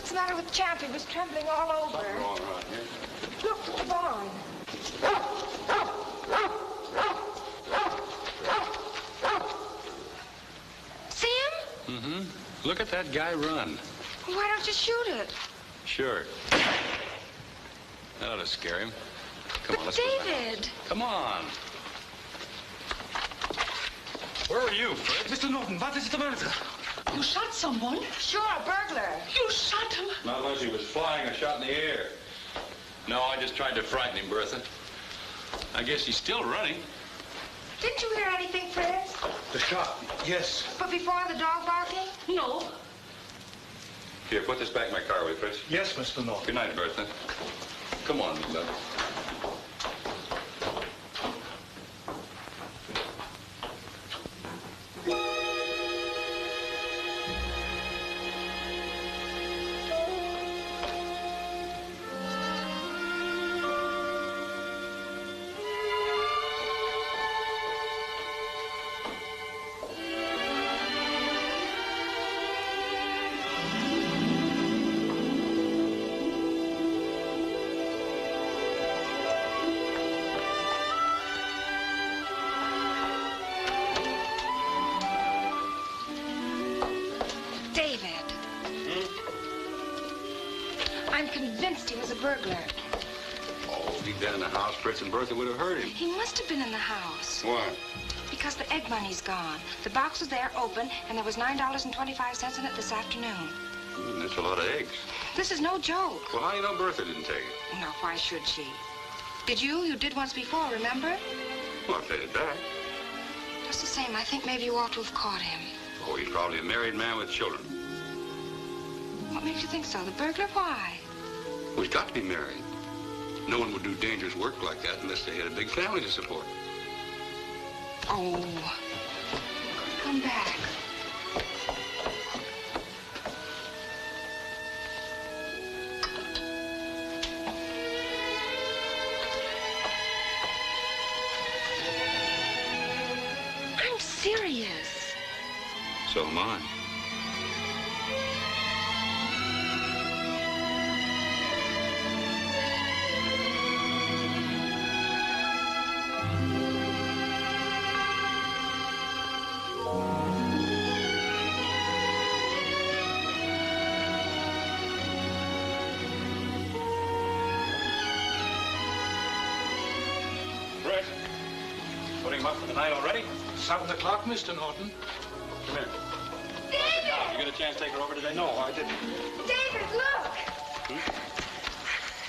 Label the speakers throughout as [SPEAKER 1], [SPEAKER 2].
[SPEAKER 1] What's the matter with Champ? He was trembling all over.
[SPEAKER 2] Something wrong around here.
[SPEAKER 1] Look, the barn. See him?
[SPEAKER 2] Mm-hmm. Look at that guy run.
[SPEAKER 1] Well, why don't you shoot it?
[SPEAKER 2] Sure. That ought to scare him. Come on, let's
[SPEAKER 1] David.
[SPEAKER 2] go. Come on. Where are you, Fred?
[SPEAKER 3] Mr. Norton, what is the matter? You shot someone?
[SPEAKER 1] Sure, a burglar.
[SPEAKER 3] You shot him?
[SPEAKER 2] Not unless he was flying or shot in the air. No, I just tried to frighten him, Bertha. I guess he's still running.
[SPEAKER 1] Didn't you hear anything, Fritz?
[SPEAKER 3] The shot, yes.
[SPEAKER 1] But before the dog barking?
[SPEAKER 3] No.
[SPEAKER 2] Here, put this back in my car, will you, Fritz?
[SPEAKER 3] Yes, Mr. Norton.
[SPEAKER 2] Good night, Bertha. Come on, love.
[SPEAKER 1] Burglar.
[SPEAKER 2] Oh, if he'd been in the house, Fritz and Bertha would have heard him.
[SPEAKER 1] He must have been in the house.
[SPEAKER 2] Why?
[SPEAKER 1] Because the egg money's gone. The box was there, open, and there was $9.25 in it this afternoon.
[SPEAKER 2] That's a lot of eggs.
[SPEAKER 1] This is no joke.
[SPEAKER 2] Well, how do you know Bertha didn't take it?
[SPEAKER 1] No, why should she? Did you? You did once before, remember?
[SPEAKER 2] Well, I paid it back.
[SPEAKER 1] Just the same, I think maybe you ought to have caught him.
[SPEAKER 2] Oh, he's probably a married man with children.
[SPEAKER 1] What makes you think so? The burglar? Why?
[SPEAKER 2] Well, he's got to be married. No one would do dangerous work like that unless they had a big family to support.
[SPEAKER 1] Oh. Come back. I'm serious.
[SPEAKER 2] So am I. Night already?
[SPEAKER 3] 7 o'clock, Mr. Norton.
[SPEAKER 2] Come here.
[SPEAKER 1] David!
[SPEAKER 2] You get a chance to take her over today?
[SPEAKER 3] No, I didn't.
[SPEAKER 1] David, look!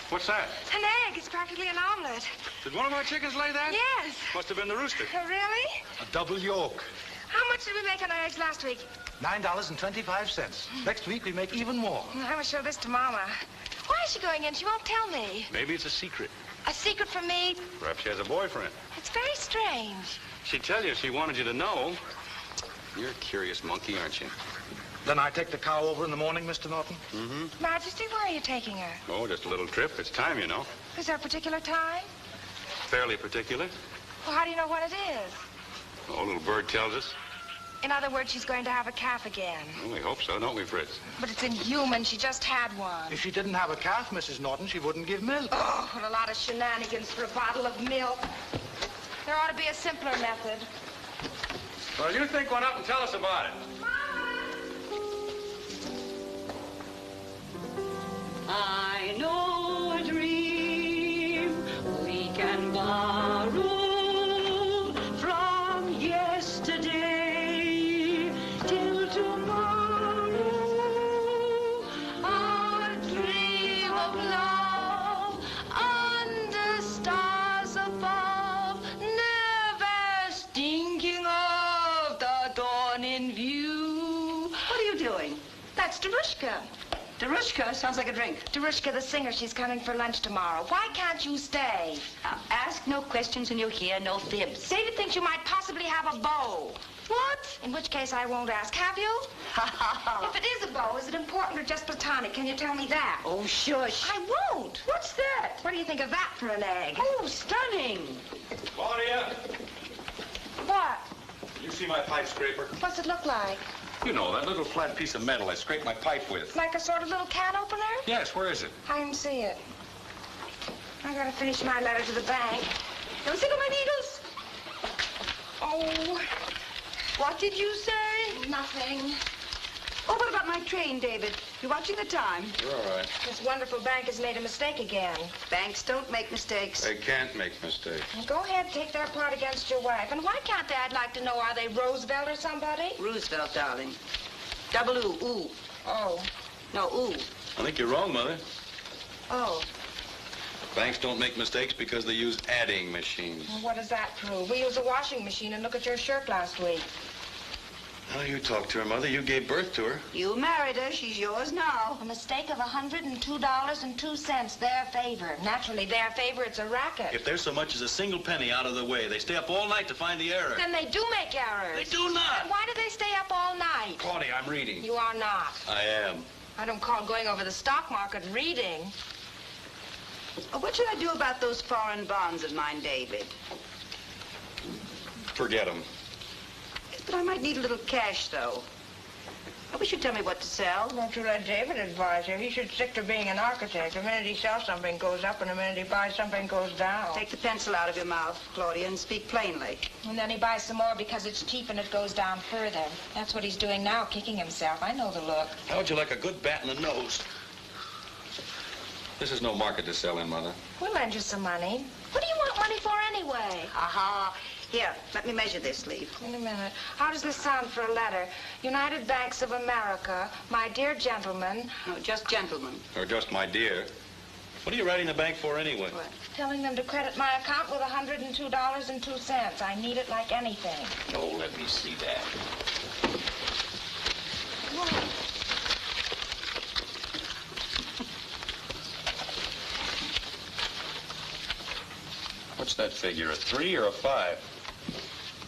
[SPEAKER 2] What's that?
[SPEAKER 1] An egg. It's practically an omelet.
[SPEAKER 2] Did one of our chickens lay that?
[SPEAKER 1] Yes.
[SPEAKER 2] Must have been the rooster.
[SPEAKER 1] Oh, really?
[SPEAKER 3] A double yolk.
[SPEAKER 1] How much did we make on our eggs last week?
[SPEAKER 3] $9.25. Next week, we make even more.
[SPEAKER 1] I must show this to Mama. Why is she going in? She won't tell me.
[SPEAKER 2] Maybe it's a secret.
[SPEAKER 1] A secret from me?
[SPEAKER 2] Perhaps she has a boyfriend.
[SPEAKER 1] It's very strange.
[SPEAKER 2] She'd tell you if she wanted you to know. You're a curious monkey, aren't you?
[SPEAKER 3] Then I take the cow over in the morning, Mr. Norton?
[SPEAKER 2] Mm-hmm.
[SPEAKER 1] Majesty, where are you taking her?
[SPEAKER 2] Oh, just a little trip. It's time, you know.
[SPEAKER 1] Is there a particular time?
[SPEAKER 2] Fairly particular.
[SPEAKER 1] Well, how do you know what it is?
[SPEAKER 2] Oh, little bird tells us.
[SPEAKER 1] In other words, she's going to have a calf again.
[SPEAKER 2] Well, we hope so, don't we, Fritz?
[SPEAKER 1] But it's inhuman. She just had one.
[SPEAKER 3] If she didn't have a calf, Mrs. Norton, she wouldn't give milk.
[SPEAKER 1] Oh, what a lot of shenanigans for a bottle of milk. There ought to be a simpler method.
[SPEAKER 2] Well, you think one up and tell us about it.
[SPEAKER 4] I know a dream we can borrow from yesterday till tomorrow. A dream of love under stars above, never thinking of the dawn in view. What are you doing?
[SPEAKER 1] That's Darushka.
[SPEAKER 4] Darushka sounds like a drink.
[SPEAKER 1] Darushka, the singer, she's coming for lunch tomorrow. Why can't you stay?
[SPEAKER 4] Now, ask no questions and you'll hear no fibs.
[SPEAKER 1] David thinks you might possibly have a beau.
[SPEAKER 4] What?
[SPEAKER 1] In which case I won't ask. Have you? If it is a beau, is it important or just platonic? Can you tell me that?
[SPEAKER 4] Oh, shush.
[SPEAKER 1] I won't.
[SPEAKER 4] What's that?
[SPEAKER 1] What do you think of that for an egg?
[SPEAKER 4] Oh, stunning.
[SPEAKER 2] Claudia,
[SPEAKER 1] What?
[SPEAKER 2] you see my pipe scraper?
[SPEAKER 1] What's it look like?
[SPEAKER 2] You know, that little flat piece of metal I scraped my pipe with.
[SPEAKER 1] Like a sort of little can opener?
[SPEAKER 2] Yes, where is it?
[SPEAKER 1] I didn't see it. I gotta finish my letter to the bank.
[SPEAKER 4] Don't sit on my needles.
[SPEAKER 1] Oh,
[SPEAKER 4] What did you say?
[SPEAKER 1] nothing.
[SPEAKER 4] Oh, what about my train, David? You watching the time?
[SPEAKER 2] You're all right.
[SPEAKER 1] This wonderful bank has made a mistake again.
[SPEAKER 4] Banks don't make mistakes.
[SPEAKER 2] They can't make mistakes.
[SPEAKER 1] Go ahead, take their part against your wife. And why can't they? I'd like to know, are they Roosevelt or somebody?
[SPEAKER 4] Roosevelt, darling. Double ooh, ooh.
[SPEAKER 1] Oh.
[SPEAKER 4] No, ooh.
[SPEAKER 2] I think you're wrong, Mother.
[SPEAKER 1] Oh.
[SPEAKER 2] Banks don't make mistakes because they use adding machines.
[SPEAKER 1] Well, what does that prove? We used a washing machine, and look at your shirt last week.
[SPEAKER 2] How you talk to her, Mother? You gave birth to her.
[SPEAKER 4] You married her. She's yours now.
[SPEAKER 1] A mistake of $102.02, their favor. Naturally, their favor, it's a racket.
[SPEAKER 2] If there's so much as a single penny out of the way, they stay up all night to find the error.
[SPEAKER 1] Then they do make errors.
[SPEAKER 2] They do not.
[SPEAKER 1] Then why do they stay up all night?
[SPEAKER 2] Claudia, I'm reading.
[SPEAKER 1] You are not.
[SPEAKER 2] I am.
[SPEAKER 1] I don't call going over the stock market reading.
[SPEAKER 4] What should I do about those foreign bonds of mine, David?
[SPEAKER 2] Forget them.
[SPEAKER 4] But I might need a little cash, though. I wish you'd tell me what to sell.
[SPEAKER 1] Don't you let David advise you. He should stick to being an architect. The minute he sells something goes up, and the minute he buys something goes down.
[SPEAKER 4] Take the pencil out of your mouth, Claudia, and speak plainly.
[SPEAKER 1] And then he buys some more because it's cheap and it goes down further. That's what he's doing now, kicking himself. I know the look.
[SPEAKER 2] How would you like a good bat in the nose? This is no market to sell in, Mother.
[SPEAKER 1] We'll lend you some money. What do you want money for anyway?
[SPEAKER 4] Aha. Here, let me measure this leaf.
[SPEAKER 1] Wait a minute. How does this sound for a letter? United Banks of America, my dear gentleman.
[SPEAKER 4] No, just gentlemen.
[SPEAKER 2] Or just my dear. What are you writing the bank for anyway?
[SPEAKER 4] What?
[SPEAKER 1] Telling them to credit my account with $102.02. I need it like anything.
[SPEAKER 2] Oh, let me see that.
[SPEAKER 1] What?
[SPEAKER 2] What's that figure, a 3 or a 5?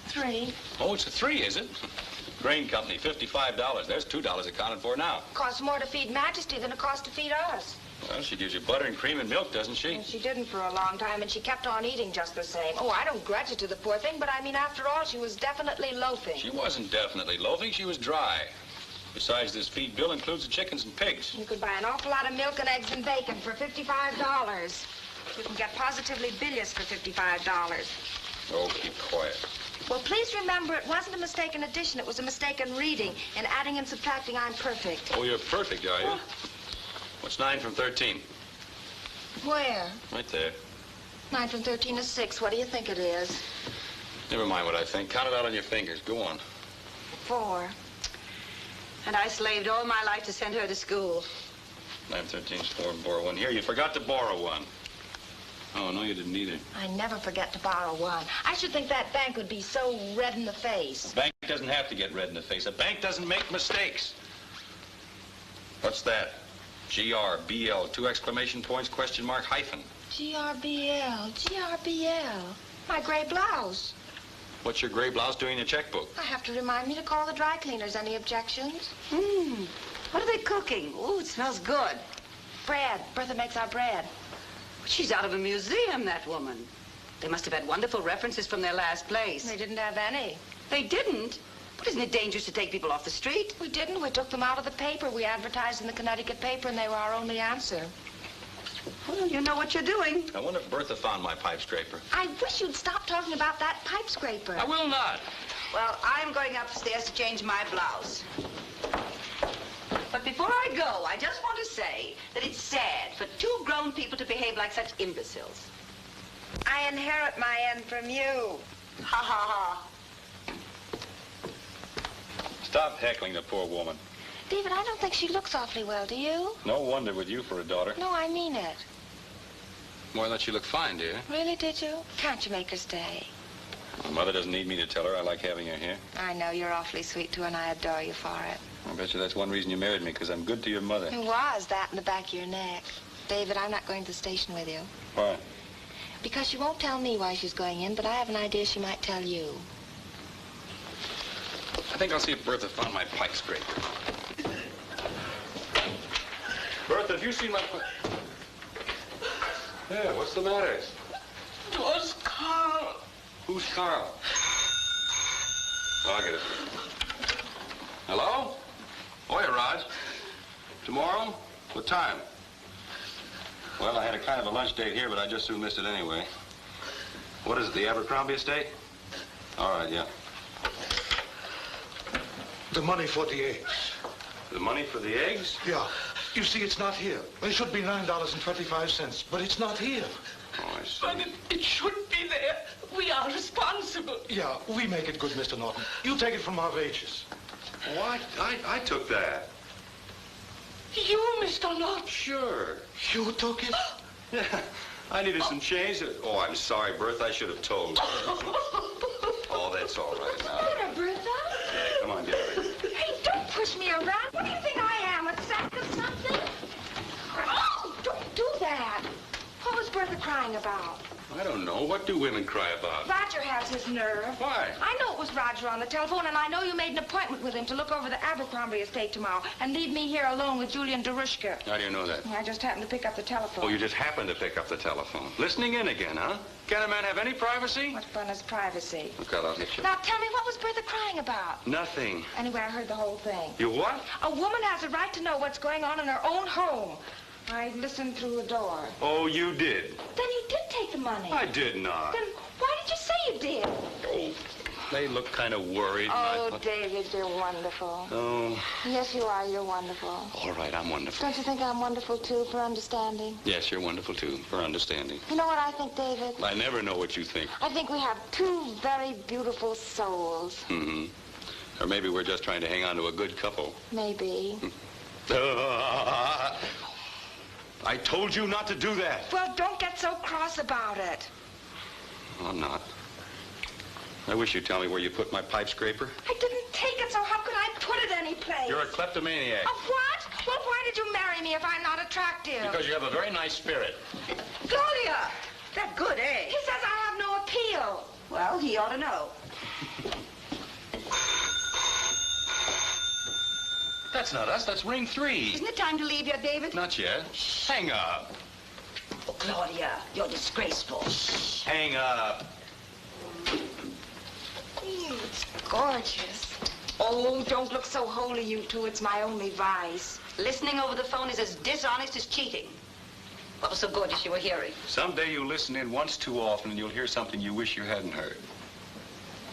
[SPEAKER 1] 3.
[SPEAKER 2] Oh, it's a 3, is it? Grain company, $55. There's $2 accounted for now.
[SPEAKER 1] Costs more to feed Majesty than it costs to feed us.
[SPEAKER 2] Well, she gives you butter and cream and milk, doesn't she?
[SPEAKER 1] And she didn't for a long time, and she kept on eating just the same. Oh, I don't grudge it to the poor thing, but I mean, after all, she was definitely loafing.
[SPEAKER 2] She wasn't definitely loafing. She was dry. Besides, this feed bill includes the chickens and pigs.
[SPEAKER 1] You could buy an awful lot of milk and eggs and bacon for $55. You can get positively bilious for $55.
[SPEAKER 2] Oh, keep quiet.
[SPEAKER 1] Well, please remember, it wasn't a mistaken addition. It was a mistaken reading. In adding and subtracting, I'm perfect.
[SPEAKER 2] Oh, you're perfect, are you?
[SPEAKER 1] Oh.
[SPEAKER 2] What's 9 from 13?
[SPEAKER 1] Where?
[SPEAKER 2] Right there.
[SPEAKER 1] 9 from 13 is 6. What do you think it is?
[SPEAKER 2] Never mind what I think. Count it out on your fingers. Go on.
[SPEAKER 1] 4.
[SPEAKER 4] And I slaved all my life to send her to school.
[SPEAKER 2] 9 13 is 4 and borrow 1. Here, you forgot to borrow 1. Oh, no, you didn't either.
[SPEAKER 1] I never forget to borrow 1. I should think that bank would be so red in the face.
[SPEAKER 2] A bank doesn't have to get red in the face. A bank doesn't make mistakes. What's that? GRBL, 2 exclamation points, question mark, hyphen.
[SPEAKER 1] GRBL, GRBL. My gray blouse.
[SPEAKER 2] What's your gray blouse doing in your checkbook?
[SPEAKER 1] I have to remind me to call the dry cleaners. Any objections?
[SPEAKER 4] What are they cooking? Ooh, it smells good.
[SPEAKER 1] Bread. Bertha makes our bread.
[SPEAKER 4] She's out of a museum, that woman. They must have had wonderful references from their last place.
[SPEAKER 1] They didn't have any.
[SPEAKER 4] They didn't? But isn't it dangerous to take people off the street?
[SPEAKER 1] We didn't. We took them out of the paper. We advertised in the Connecticut paper, and they were our only answer.
[SPEAKER 4] Well, you know what you're doing.
[SPEAKER 2] I wonder if Bertha found my pipe scraper.
[SPEAKER 1] I wish you'd stop talking about that pipe scraper.
[SPEAKER 2] I will not.
[SPEAKER 4] Well, I'm going upstairs to change my blouse. But before I go, I just want to say that it's sad for 2 grown people to behave like such imbeciles.
[SPEAKER 1] I inherit my end from you.
[SPEAKER 4] Ha, ha, ha.
[SPEAKER 2] Stop heckling the poor woman.
[SPEAKER 1] David, I don't think she looks awfully well, do you?
[SPEAKER 2] No wonder with you for a daughter.
[SPEAKER 1] No, I mean it.
[SPEAKER 2] More than she looked fine, dear.
[SPEAKER 1] Really, did you? Can't you make her stay?
[SPEAKER 2] My mother doesn't need me to tell her I like having her here.
[SPEAKER 1] I know, you're awfully sweet, too, and I adore you for it.
[SPEAKER 2] I bet you that's one reason you married me, because I'm good to your mother.
[SPEAKER 1] It was that in the back of your neck. David, I'm not going to the station with you.
[SPEAKER 2] Why?
[SPEAKER 1] Because she won't tell me why she's going in, but I have an idea she might tell you.
[SPEAKER 2] I think I'll see if Bertha found my pipe scraper. Bertha, have you seen my... Yeah, what's the matter?
[SPEAKER 5] It was Carl.
[SPEAKER 2] Who's Carl? Oh, I'll get it. Hello? Tomorrow? What time? Well, I had a kind of a lunch date here, but I just soon missed it anyway. What is it, the Abercrombie estate? All right, yeah.
[SPEAKER 3] The money for the eggs.
[SPEAKER 2] The money for the eggs?
[SPEAKER 3] Yeah. You see, it's not here. It should be $9.25, but it's not here.
[SPEAKER 2] Oh, I see.
[SPEAKER 5] But it should be there. We are responsible.
[SPEAKER 3] Yeah, we make it good, Mr. Norton. You take it from our wages.
[SPEAKER 2] Oh, I took that.
[SPEAKER 5] You, Mr. Norton?
[SPEAKER 2] Sure.
[SPEAKER 3] You took it?
[SPEAKER 2] Yeah. I needed some change. Oh, I'm sorry, Bertha. I should have told. Oh, that's all right now.
[SPEAKER 1] Here, Bertha.
[SPEAKER 2] Yeah, come on, get ready.
[SPEAKER 1] Hey, don't push me around. What do you think I am, a sack of something? Oh, don't do that. What was Bertha crying about?
[SPEAKER 2] I don't know. What do women cry about?
[SPEAKER 1] Roger has his nerve.
[SPEAKER 2] Why?
[SPEAKER 1] I know it was Roger on the telephone, and I know you made an appointment with him to look over the Abercrombie estate tomorrow and leave me here alone with Julian Darushka.
[SPEAKER 2] How do you know that?
[SPEAKER 1] I just happened to pick up the telephone.
[SPEAKER 2] Oh, you just happened to pick up the telephone. Listening in again, huh? Can a man have any privacy?
[SPEAKER 1] What fun is privacy?
[SPEAKER 2] Look out, I'll hit you.
[SPEAKER 1] Now, tell me, what was Bertha crying about?
[SPEAKER 2] Nothing.
[SPEAKER 1] Anyway, I heard the whole thing.
[SPEAKER 2] You what?
[SPEAKER 1] A woman has a right to know what's going on in her own home. I listened through the door.
[SPEAKER 2] Oh, you did?
[SPEAKER 1] Then you did take the money.
[SPEAKER 2] I did not.
[SPEAKER 1] Then why did you say you did?
[SPEAKER 2] Oh, they look kind of worried.
[SPEAKER 1] Oh, David, you're wonderful.
[SPEAKER 2] Oh.
[SPEAKER 1] Yes, you are. You're wonderful.
[SPEAKER 2] All right, I'm wonderful.
[SPEAKER 1] Don't you think I'm wonderful, too, for understanding?
[SPEAKER 2] Yes, you're wonderful, too, for understanding.
[SPEAKER 1] You know what I think, David?
[SPEAKER 2] I never know what you think.
[SPEAKER 1] I think we have two very beautiful souls.
[SPEAKER 2] Mm-hmm. Or maybe we're just trying to hang on to a good couple.
[SPEAKER 1] Maybe.
[SPEAKER 2] I told you not to do that.
[SPEAKER 1] Well, don't get so cross about it.
[SPEAKER 2] I'm not. I wish you'd tell me where you put my pipe scraper.
[SPEAKER 1] I didn't take it, so how could I put it anyplace?
[SPEAKER 2] You're a kleptomaniac.
[SPEAKER 1] A what? Well, why did you marry me if I'm not attractive?
[SPEAKER 2] Because you have a very nice spirit.
[SPEAKER 4] Claudia! That good, eh?
[SPEAKER 1] He says I have no appeal.
[SPEAKER 4] Well, he ought to know.
[SPEAKER 2] That's not us. That's ring 3.
[SPEAKER 4] Isn't it time to leave yet, David?
[SPEAKER 2] Not yet. Hang up.
[SPEAKER 4] Oh, Claudia, you're disgraceful.
[SPEAKER 2] Hang up.
[SPEAKER 1] It's gorgeous. Oh, don't look so holy, you two. It's my only vice.
[SPEAKER 4] Listening over the phone is as dishonest as cheating. What was so gorgeous you were hearing?
[SPEAKER 2] Someday you'll listen in once too often and you'll hear something you wish you hadn't heard.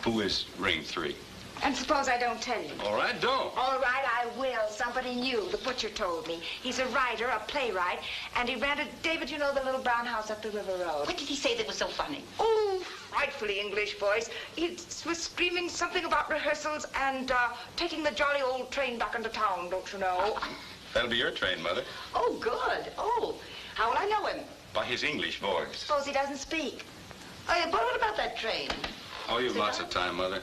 [SPEAKER 2] Who is ring 3?
[SPEAKER 1] And suppose I don't tell you.
[SPEAKER 2] All right, don't.
[SPEAKER 1] All right, I will. Somebody new. The butcher told me. He's a writer, a playwright, and he rented, David, you know the little brown house up the river road.
[SPEAKER 4] What did he say that was so funny?
[SPEAKER 1] Oh, frightfully English voice. He was screaming something about rehearsals and taking the jolly old train back into town, don't you know?
[SPEAKER 2] That'll be your train, Mother.
[SPEAKER 4] Oh, good. Oh, how will I know him?
[SPEAKER 2] By his English voice.
[SPEAKER 1] Suppose he doesn't speak.
[SPEAKER 4] Oh, yeah, but what about that train?
[SPEAKER 2] Oh, you've lots of time, Mother.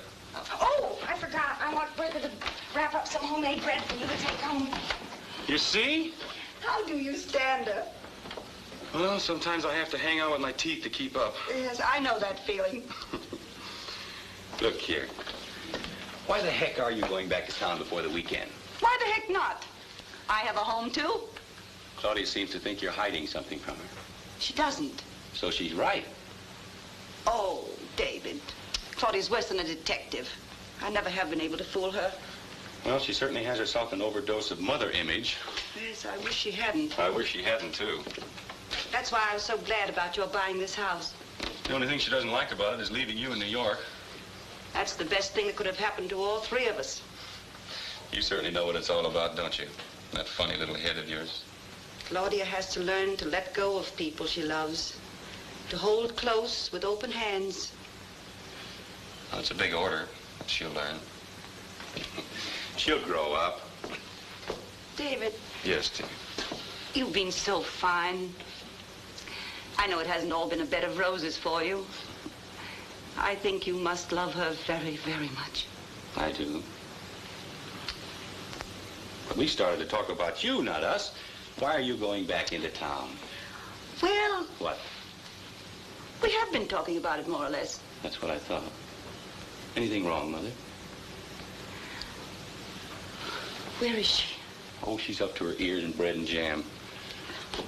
[SPEAKER 1] Oh, I forgot. I want Bertha to wrap up some homemade bread for you to take home.
[SPEAKER 2] You see?
[SPEAKER 1] How do you stand her?
[SPEAKER 2] Well, sometimes I have to hang out with my teeth to keep up.
[SPEAKER 4] Yes, I know that feeling.
[SPEAKER 2] Look here. Why the heck are you going back to town before the weekend?
[SPEAKER 4] Why the heck not? I have a home, too.
[SPEAKER 2] Claudia seems to think you're hiding something from her.
[SPEAKER 4] She doesn't.
[SPEAKER 2] So she's right.
[SPEAKER 4] Oh, David. Claudia's worse than a detective. I never have been able to fool her.
[SPEAKER 2] Well, she certainly has herself an overdose of mother image.
[SPEAKER 4] Yes, I wish she hadn't.
[SPEAKER 2] I wish she hadn't, too.
[SPEAKER 4] That's why I was so glad about your buying this house.
[SPEAKER 2] The only thing she doesn't like about it is leaving you in New York.
[SPEAKER 4] That's the best thing that could have happened to all three of us.
[SPEAKER 2] You certainly know what it's all about, don't you? That funny little head of yours.
[SPEAKER 4] Claudia has to learn to let go of people she loves, to hold close with open hands.
[SPEAKER 2] Well, it's a big order. She'll learn. She'll grow up.
[SPEAKER 4] David.
[SPEAKER 2] Yes, Tim.
[SPEAKER 4] You've been so fine. I know it hasn't all been a bed of roses for you. I think you must love her very, very much.
[SPEAKER 2] I do. But we started to talk about you, not us. Why are you going back into town?
[SPEAKER 4] Well,
[SPEAKER 2] What?
[SPEAKER 4] we have been talking about it more or less.
[SPEAKER 2] That's what I thought. Anything wrong, Mother?
[SPEAKER 4] Where is she?
[SPEAKER 2] Oh, she's up to her ears in bread and jam.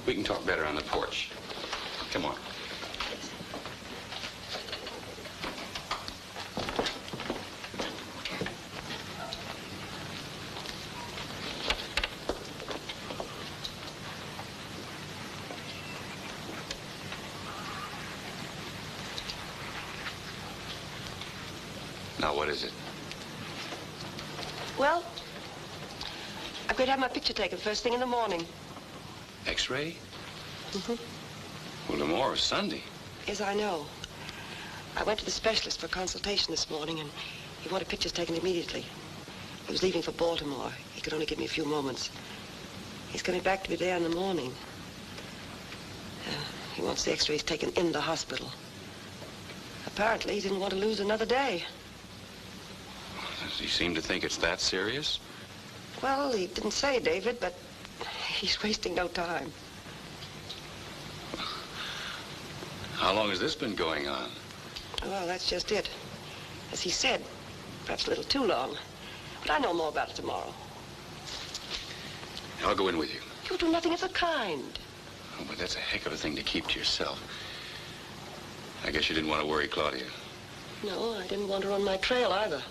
[SPEAKER 2] We can talk better on the porch. Come on. Now, what is it?
[SPEAKER 6] Well, I'm going to have my picture taken first thing in the morning.
[SPEAKER 2] X-ray?
[SPEAKER 6] Mm-hmm.
[SPEAKER 2] Well, tomorrow's Sunday.
[SPEAKER 6] Yes, I know. I went to the specialist for consultation this morning, and he wanted pictures taken immediately. He was leaving for Baltimore. He could only give me a few moments. He's coming back to be there in the morning. He wants the X-rays taken in the hospital. Apparently, he didn't want to lose another day.
[SPEAKER 2] Does he seem to think it's that serious?
[SPEAKER 6] Well, he didn't say, David, but he's wasting no time.
[SPEAKER 2] How long has this been going on?
[SPEAKER 6] Well, that's just it. As he said, perhaps a little too long. But I know more about it tomorrow.
[SPEAKER 2] I'll go in with you.
[SPEAKER 6] You'll do nothing of the kind.
[SPEAKER 2] Oh, but that's a heck of a thing to keep to yourself. I guess you didn't want to worry Claudia.
[SPEAKER 6] No, I didn't want her on my trail either.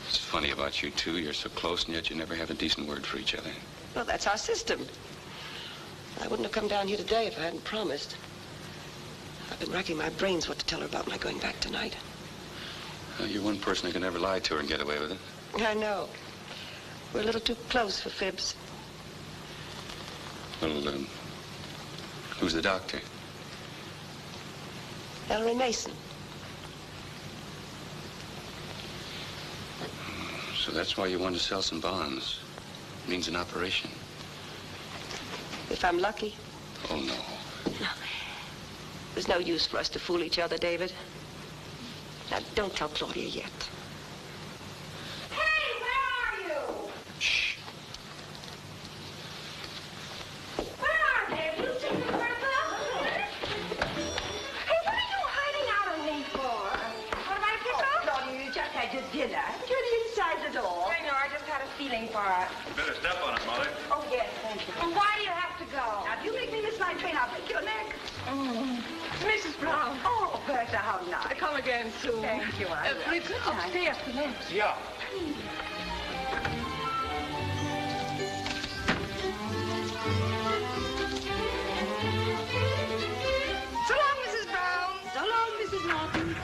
[SPEAKER 2] It's funny about you two. You're so close, and yet you never have a decent word for each other.
[SPEAKER 6] Well, that's our system. I wouldn't have come down here today if I hadn't promised. I've been racking my brains what to tell her about my going back tonight.
[SPEAKER 2] Well, you're one person who can never lie to her and get away with it.
[SPEAKER 6] I know. We're a little too close for fibs.
[SPEAKER 2] Well, who's the doctor?
[SPEAKER 6] Ellery Mason.
[SPEAKER 2] So that's why you want to sell some bonds. It means an operation.
[SPEAKER 6] If I'm lucky.
[SPEAKER 2] Oh, no.
[SPEAKER 6] No. There's no use for us to fool each other, David. Now, don't tell Claudia yet.
[SPEAKER 1] Hey, where are you?
[SPEAKER 2] Shh.
[SPEAKER 1] Where are they? Have you seen them, Bertha? Hey, what are you hiding out on me for? What am I to pick up?
[SPEAKER 4] Claudia, you just had your dinner. You're inside the door.
[SPEAKER 1] I know, I just had a feeling for it.
[SPEAKER 2] You better step on it, Molly.
[SPEAKER 4] Oh, yes, thank you.
[SPEAKER 1] Well, why do you have to go?
[SPEAKER 4] Now, if you make me miss my train, I'll break your neck.
[SPEAKER 5] Mrs. Brown.
[SPEAKER 4] Oh, Bertha, how nice.
[SPEAKER 5] Come again soon.
[SPEAKER 4] Thank you, I will.
[SPEAKER 5] Fritz, upstairs to lunch.
[SPEAKER 3] Yeah.
[SPEAKER 4] So long, Mrs. Brown. So long, Mrs. Martin.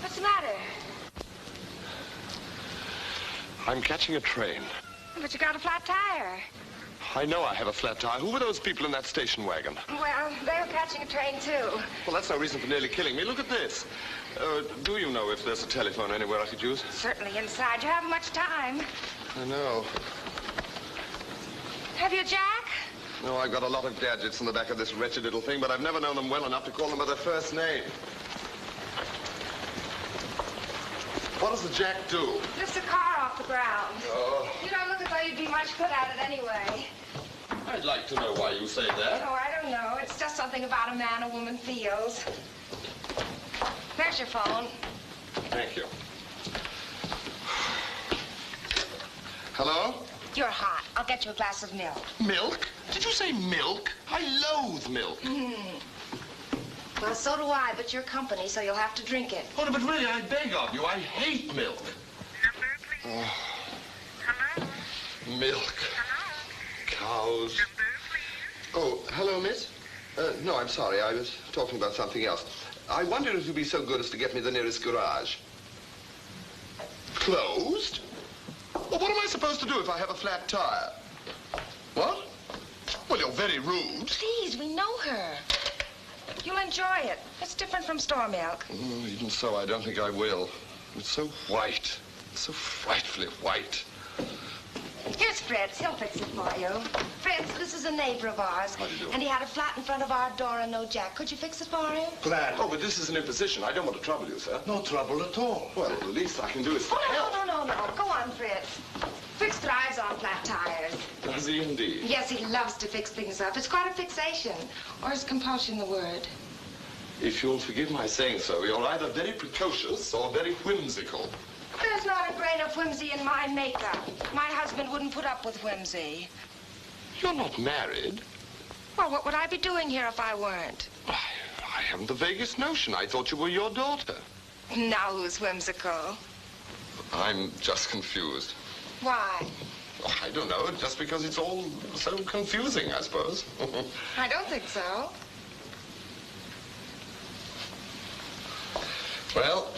[SPEAKER 1] What's the matter?
[SPEAKER 7] I'm catching a train.
[SPEAKER 1] But you got a flat tire.
[SPEAKER 7] I know I have a flat tire. Who were those people in that station wagon?
[SPEAKER 1] Well, they were catching a train, too.
[SPEAKER 7] Well, that's no reason for nearly killing me. Look at this. Do you know if there's a telephone anywhere I could use?
[SPEAKER 1] Certainly inside. You haven't much time.
[SPEAKER 7] I know.
[SPEAKER 1] Have you, Jack?
[SPEAKER 7] No, I've got a lot of gadgets in the back of this wretched little thing, but I've never known them well enough to call them by their first name. What does the jack do?
[SPEAKER 1] Lifts a car off the ground.
[SPEAKER 7] Oh,
[SPEAKER 1] You don't look as though you'd be much good at it anyway.
[SPEAKER 7] I'd like to know why you say that.
[SPEAKER 1] Oh, I don't know. It's just something about a man a woman feels. There's your phone.
[SPEAKER 7] Thank you. Hello?
[SPEAKER 1] You're hot. I'll get you a glass of milk.
[SPEAKER 7] Milk? Did you say milk? I loathe milk.
[SPEAKER 1] Well, so do I, but you're company, so you'll have to drink it.
[SPEAKER 7] Oh, no, but really, I beg of you, I hate milk. Oh. Milk. Cows. Oh, hello, miss? No, I'm sorry. I was talking about something else. I wonder if you'd be so good as to get me the nearest garage. Closed? Well, what am I supposed to do if I have a flat tire? What? Well, you're very rude.
[SPEAKER 1] Please, we know her. You'll enjoy it. It's different from store milk.
[SPEAKER 7] Oh, even so, I don't think I will. It's so white. So frightfully white.
[SPEAKER 1] Here's Fritz. He'll fix it for you. Fritz, this is a neighbor of ours.
[SPEAKER 7] How do you do?
[SPEAKER 1] And he had a flat in front of our door and no jack. Could you fix it for him?
[SPEAKER 7] Glad. Oh, but this is an imposition. I don't want to trouble you, sir.
[SPEAKER 3] No trouble at all.
[SPEAKER 7] Well, the least I can do is to
[SPEAKER 1] Oh,
[SPEAKER 7] help.
[SPEAKER 1] no. Go on, Fritz. Fritz thrives on flat tires.
[SPEAKER 7] Does he indeed?
[SPEAKER 1] Yes, he loves to fix things up. It's quite a fixation. Or is compulsion the word?
[SPEAKER 7] If you'll forgive my saying so, you're either very precocious or very whimsical.
[SPEAKER 1] There's not a grain of whimsy in my makeup. My husband wouldn't put up with whimsy.
[SPEAKER 7] You're not married.
[SPEAKER 1] Well, what would I be doing here if I weren't?
[SPEAKER 7] I haven't the vaguest notion. I thought you were your daughter.
[SPEAKER 1] Now who's whimsical?
[SPEAKER 7] I'm just confused.
[SPEAKER 1] Why?
[SPEAKER 7] Oh, I don't know, just because it's all so confusing, I suppose.
[SPEAKER 1] I don't think so.
[SPEAKER 7] Well,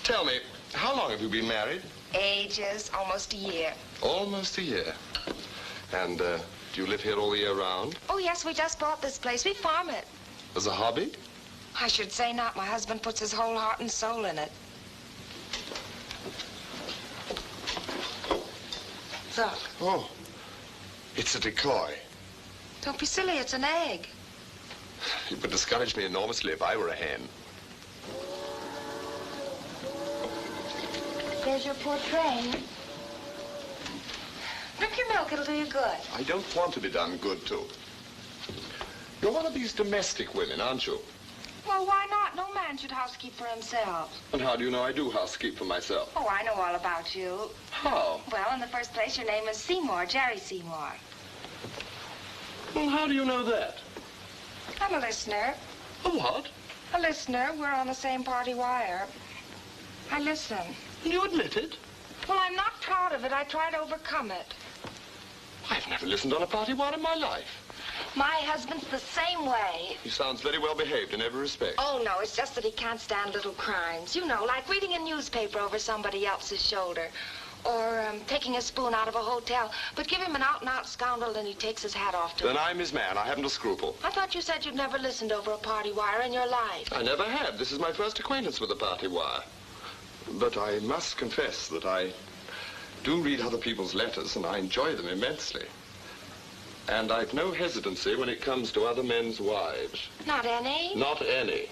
[SPEAKER 7] tell me, how long have you been married?
[SPEAKER 1] Ages, almost a year.
[SPEAKER 7] Almost a year. And do you live here all the year round?
[SPEAKER 1] Oh, yes, we just bought this place. We farm it.
[SPEAKER 7] As a hobby?
[SPEAKER 1] I should say not. My husband puts his whole heart and soul in it. Look.
[SPEAKER 7] Oh, it's a decoy.
[SPEAKER 1] Don't be silly. It's an egg.
[SPEAKER 7] It would discourage me enormously if I were a hen.
[SPEAKER 1] There's your poor train. Drink your milk. It'll do you good.
[SPEAKER 7] I don't want to be done good to. You're one of these domestic women, aren't you?
[SPEAKER 1] Well, why not? No man should housekeep for himself.
[SPEAKER 7] And how do you know I do housekeep for myself?
[SPEAKER 1] Oh, I know all about you.
[SPEAKER 7] How?
[SPEAKER 1] Well, in the first place, your name is Seymour, Jerry Seymour.
[SPEAKER 7] Well, how do you know that?
[SPEAKER 1] I'm a listener.
[SPEAKER 7] A what?
[SPEAKER 1] A listener. We're on the same party wire. I listen.
[SPEAKER 7] You admit it?
[SPEAKER 1] Well, I'm not proud of it. I try to overcome it.
[SPEAKER 7] I've never listened on a party wire in my life.
[SPEAKER 1] My husband's the same way.
[SPEAKER 7] He sounds very well behaved in every respect.
[SPEAKER 1] Oh, no, it's just that he can't stand little crimes. You know, like reading a newspaper over somebody else's shoulder. Or taking a spoon out of a hotel. But give him an out-and-out scoundrel and he takes his hat off to
[SPEAKER 7] Then
[SPEAKER 1] him.
[SPEAKER 7] I'm his man. I haven't a scruple.
[SPEAKER 1] I thought you said you'd never listened over a party wire in your life.
[SPEAKER 7] I never have. This is my first acquaintance with a party wire. But I must confess that I do read other people's letters and I enjoy them immensely. And I've no hesitancy when it comes to other men's wives.
[SPEAKER 1] Not any?
[SPEAKER 7] Not any.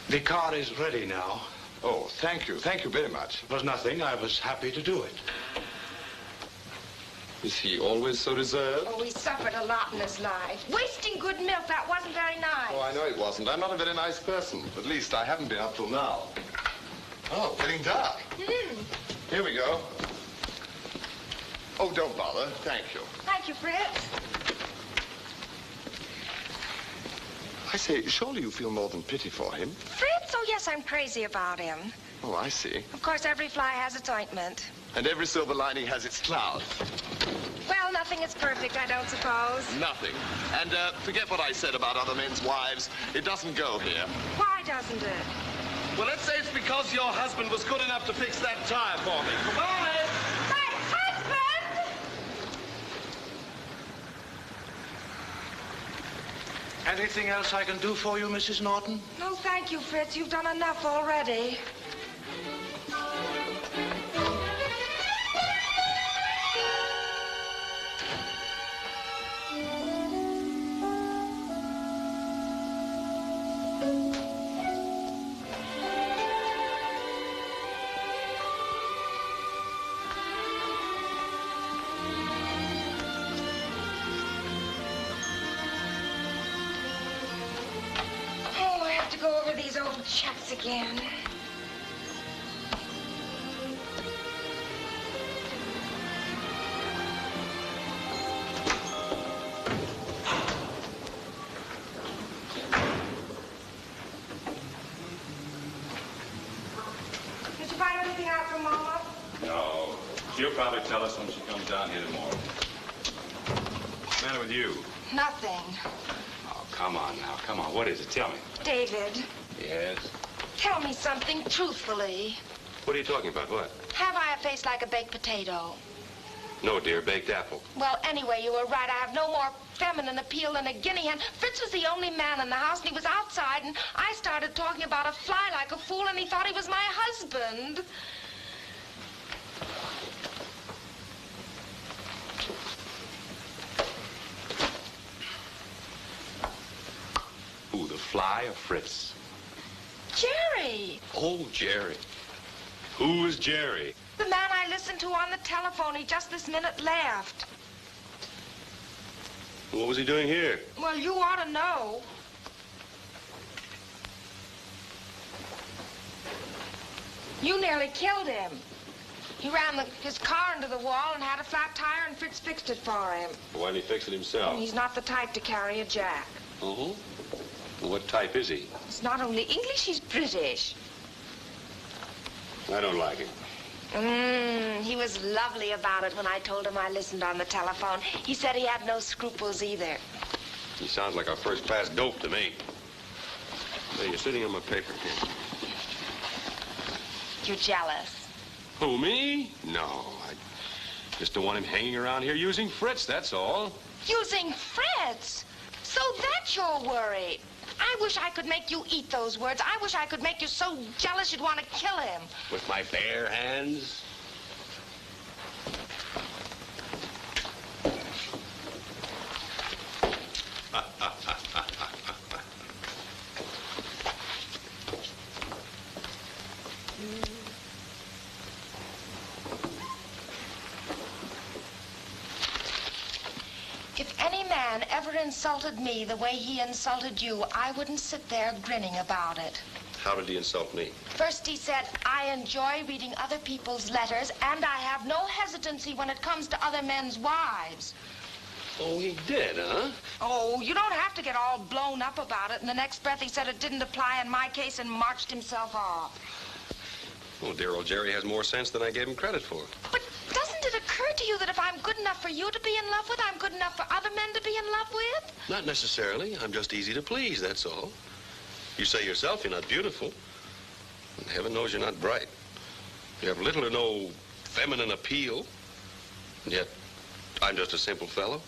[SPEAKER 3] The car is ready now.
[SPEAKER 7] Oh, thank you. Thank you very much.
[SPEAKER 3] It was nothing. I was happy to do it.
[SPEAKER 7] Is he always so reserved?
[SPEAKER 1] Oh, he suffered a lot in his life. Wasting good milk, that wasn't very nice.
[SPEAKER 7] Oh, I know it wasn't. I'm not a very nice person. At least I haven't been up till now. Oh, getting dark. Here we go. Oh, don't bother. Thank you.
[SPEAKER 1] Thank you, Fritz.
[SPEAKER 7] I say, surely you feel more than pity for him.
[SPEAKER 1] Fritz? Oh, yes, I'm crazy about him.
[SPEAKER 7] Oh, I see.
[SPEAKER 1] Of course, every fly has its ointment.
[SPEAKER 7] And every silver lining has its cloud.
[SPEAKER 1] Well, nothing is perfect, I don't suppose.
[SPEAKER 7] Nothing. And forget what I said about other men's wives. It doesn't go here.
[SPEAKER 1] Why doesn't it?
[SPEAKER 2] Well, let's say it's because your husband was good enough to fix that tire for me. Goodbye.
[SPEAKER 1] My husband!
[SPEAKER 3] Anything else I can do for you, Mrs. Norton?
[SPEAKER 1] No, thank you, Fritz. You've done enough already. Go over these old checks again. Did you find anything out from Mama?
[SPEAKER 2] No. She'll probably tell us when she comes down here tomorrow. What's the matter with you?
[SPEAKER 1] Nothing.
[SPEAKER 2] Oh, come on now. Come on. What is it? Tell me.
[SPEAKER 1] David.
[SPEAKER 2] Yes?
[SPEAKER 1] Tell me something truthfully.
[SPEAKER 2] What are you talking about? What?
[SPEAKER 1] Have I a face like a baked potato?
[SPEAKER 2] No, dear. Baked apple.
[SPEAKER 1] Well, anyway, you were right. I have no more feminine appeal than a guinea hen. Fritz was the only man in the house, and he was outside, and I started talking about a fly like a fool, and he thought he was my husband.
[SPEAKER 2] Who, the fly or Fritz?
[SPEAKER 1] Jerry.
[SPEAKER 2] Oh, Jerry. Who is Jerry?
[SPEAKER 1] The man I listened to on the telephone. He just this minute left.
[SPEAKER 2] What was he doing here?
[SPEAKER 1] Well, you ought to know. You nearly killed him. He ran his car into the wall and had a flat tire, and Fritz fixed it for him.
[SPEAKER 2] Why didn't he fix it himself?
[SPEAKER 1] He's not the type to carry a jack.
[SPEAKER 2] Uh-huh. Well, what type is he?
[SPEAKER 1] He's not only English, he's British.
[SPEAKER 2] I don't like him.
[SPEAKER 1] He was lovely about it when I told him I listened on the telephone. He said he had no scruples either.
[SPEAKER 2] He sounds like a first-class dope to me. Hey, you're sitting on my paper here.
[SPEAKER 1] You're jealous.
[SPEAKER 2] Who, me? No, I just don't want him hanging around here using Fritz, that's all.
[SPEAKER 1] Using Fritz? So that's your worry. I wish I could make you eat those words. I wish I could make you so jealous you'd want to kill him.
[SPEAKER 2] With my bare hands?
[SPEAKER 1] If any man ever insulted me the way he insulted you, I wouldn't sit there grinning about it.
[SPEAKER 2] How did he insult me?
[SPEAKER 1] First he said, I enjoy reading other people's letters, and I have no hesitancy when it comes to other men's wives.
[SPEAKER 2] Oh, he did, huh?
[SPEAKER 1] Oh, you don't have to get all blown up about it. In the next breath, he said it didn't apply in my case and marched himself off.
[SPEAKER 2] Well, dear old Jerry has more sense than I gave him credit for.
[SPEAKER 1] But doesn't it occur to you that if I'm good enough for you to be in love with, I'm good enough for other men to be in love with?
[SPEAKER 2] Not necessarily. I'm just easy to please, that's all. You say yourself you're not beautiful. And heaven knows you're not bright. You have little or no feminine appeal. And yet, I'm just a simple fellow.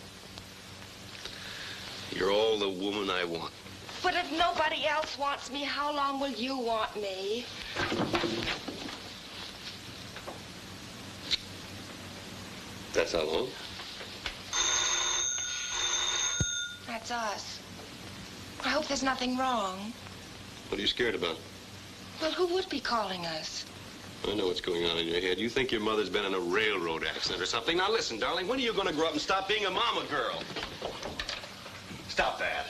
[SPEAKER 2] You're all the woman I want.
[SPEAKER 1] But if nobody else wants me, how long will you want me?
[SPEAKER 2] That's how long?
[SPEAKER 1] That's us. I hope there's nothing wrong.
[SPEAKER 2] What are you scared about?
[SPEAKER 1] Well, who would be calling us?
[SPEAKER 2] I know what's going on in your head. You think your mother's been in a railroad accident or something. Now listen, darling, when are you going to grow up and stop being a mama girl? Stop that.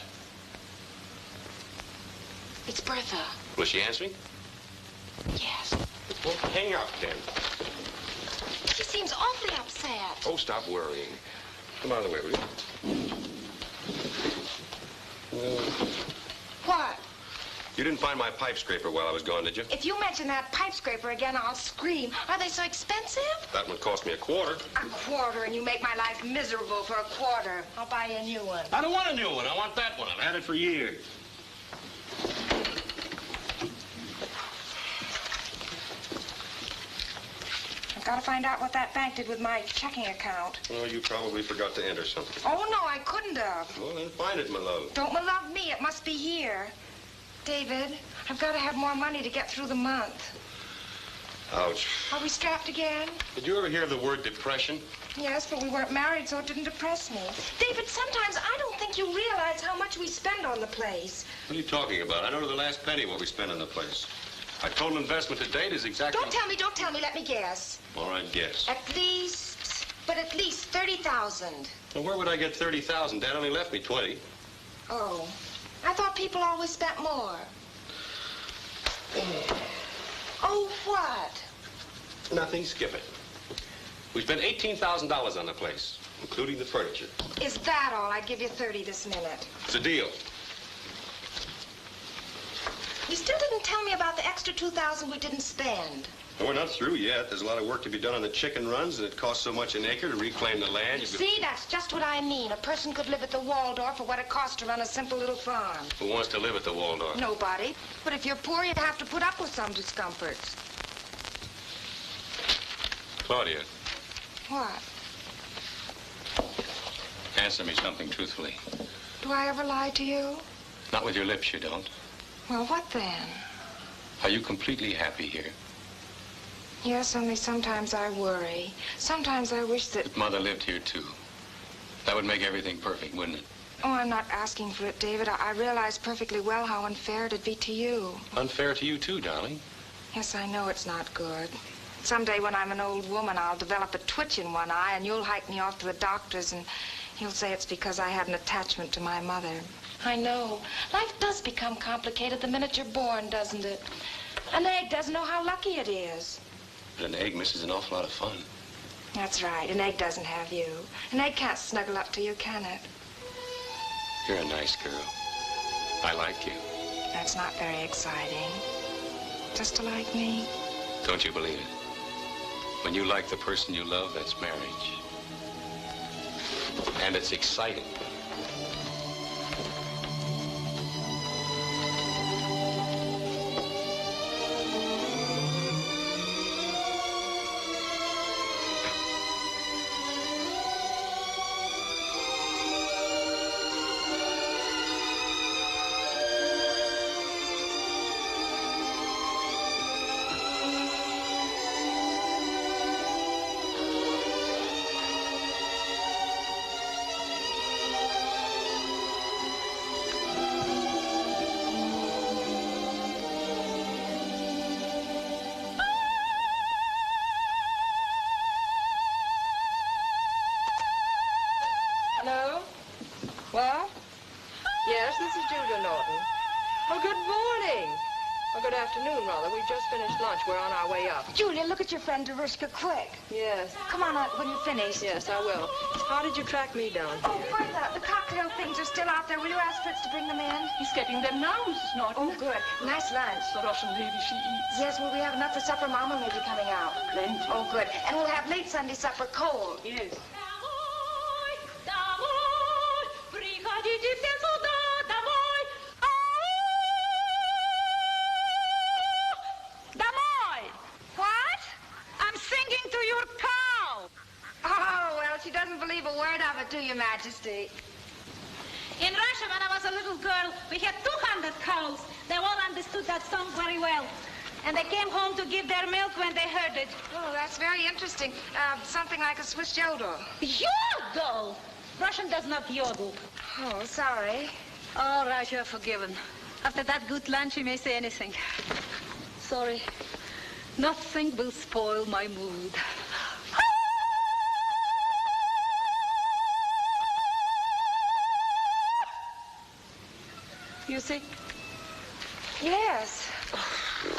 [SPEAKER 1] It's Bertha.
[SPEAKER 2] Was she answering?
[SPEAKER 1] Yes.
[SPEAKER 2] Well, hang up then.
[SPEAKER 1] She seems awfully upset.
[SPEAKER 2] Oh, stop worrying. Come out of the way, will you?
[SPEAKER 1] What?
[SPEAKER 2] You didn't find my pipe scraper while I was gone, did you?
[SPEAKER 1] If you mention that pipe scraper again, I'll scream. Are they so expensive?
[SPEAKER 2] That one cost me $25.
[SPEAKER 1] A quarter, and you make my life miserable for a quarter. I'll buy you a new one.
[SPEAKER 2] I don't want a new one. I want that one. I've had it for years.
[SPEAKER 1] I've got to find out what that bank did with my checking account.
[SPEAKER 2] Well, you probably forgot to enter something.
[SPEAKER 1] Oh, no, I couldn't have.
[SPEAKER 2] Well, then find it, my love.
[SPEAKER 1] Don't my love me. It must be here. David, I've got to have more money to get through the month.
[SPEAKER 2] Ouch.
[SPEAKER 1] Are we strapped again?
[SPEAKER 2] Did you ever hear of the word depression?
[SPEAKER 1] Yes, but we weren't married, so it didn't depress me. David, sometimes I don't think you realize how much we spend on the place.
[SPEAKER 2] What are you talking about? I know to the last penny what we spend on the place. Our total investment to date is exactly...
[SPEAKER 1] Don't tell me. Let me guess.
[SPEAKER 2] All right, guess.
[SPEAKER 1] At least 30,000.
[SPEAKER 2] Well, where would I get 30,000? Dad only left me 20.
[SPEAKER 1] Oh, I thought people always spent more. Oh, what?
[SPEAKER 2] Nothing, skip it. We spent $18,000 on the place, including the furniture.
[SPEAKER 1] Is that all? I'd give you 30 this minute.
[SPEAKER 2] It's a deal.
[SPEAKER 1] You still didn't tell me about the extra 2,000 we didn't spend.
[SPEAKER 2] Well, we're not through yet. There's a lot of work to be done on the chicken runs, and it costs so much an acre to reclaim the land.
[SPEAKER 1] See, that's just what I mean. A person could live at the Waldorf for what it costs to run a simple little farm.
[SPEAKER 2] Who wants to live at the Waldorf?
[SPEAKER 1] Nobody. But if you're poor, you have to put up with some discomforts.
[SPEAKER 2] Claudia,
[SPEAKER 1] What?
[SPEAKER 2] answer me something truthfully.
[SPEAKER 1] Do I ever lie to you?
[SPEAKER 2] Not with your lips, you don't.
[SPEAKER 1] Well, what then?
[SPEAKER 2] Are you completely happy here?
[SPEAKER 1] Yes, only sometimes I worry. Sometimes I wish that...
[SPEAKER 2] If Mother lived here, too. That would make everything perfect, wouldn't it?
[SPEAKER 1] Oh, I'm not asking for it, David. I realize perfectly well how unfair it'd be to you.
[SPEAKER 2] Unfair to you, too, darling.
[SPEAKER 1] Yes, I know it's not good. Someday when I'm an old woman, I'll develop a twitch in one eye, and you'll hike me off to the doctor's, and he'll say it's because I had an attachment to my mother. I know. Life does become complicated the minute you're born, doesn't it? An egg doesn't know how lucky it is.
[SPEAKER 2] But an egg misses an awful lot of fun.
[SPEAKER 1] That's right. An egg doesn't have you. An egg can't snuggle up to you, can it?
[SPEAKER 2] You're a nice girl. I like you.
[SPEAKER 1] That's not very exciting. Just to like me.
[SPEAKER 2] Don't you believe it? When you like the person you love, that's marriage. And it's exciting.
[SPEAKER 1] Julia, look at your friend Darushka, quick.
[SPEAKER 6] Yes.
[SPEAKER 1] Come on out when you finish.
[SPEAKER 6] Yes, I will. How did you track me down here?
[SPEAKER 1] Oh, why the cocktail things are still out there. Will you ask Fritz to bring them in?
[SPEAKER 5] He's getting them now, Mrs. Norton.
[SPEAKER 1] Oh, good. Nice lunch.
[SPEAKER 5] The Russian lady she eats.
[SPEAKER 1] Yes, will we have enough for supper? Mama may be coming out.
[SPEAKER 5] Plenty.
[SPEAKER 1] Oh, good. And we'll have late Sunday supper cold.
[SPEAKER 5] Yes.
[SPEAKER 1] To Your Majesty.
[SPEAKER 8] In Russia, when I was a little girl, we had 200 cows. They all understood that song very well. And they came home to give their milk when they heard it.
[SPEAKER 1] Oh, that's very interesting. Something like a Swiss yodel.
[SPEAKER 8] Yodel! Russian does not yodel.
[SPEAKER 1] Oh, sorry.
[SPEAKER 8] All right, you're forgiven. After that good lunch, you may say anything. Sorry. Nothing will spoil my mood. You see?
[SPEAKER 1] Yes.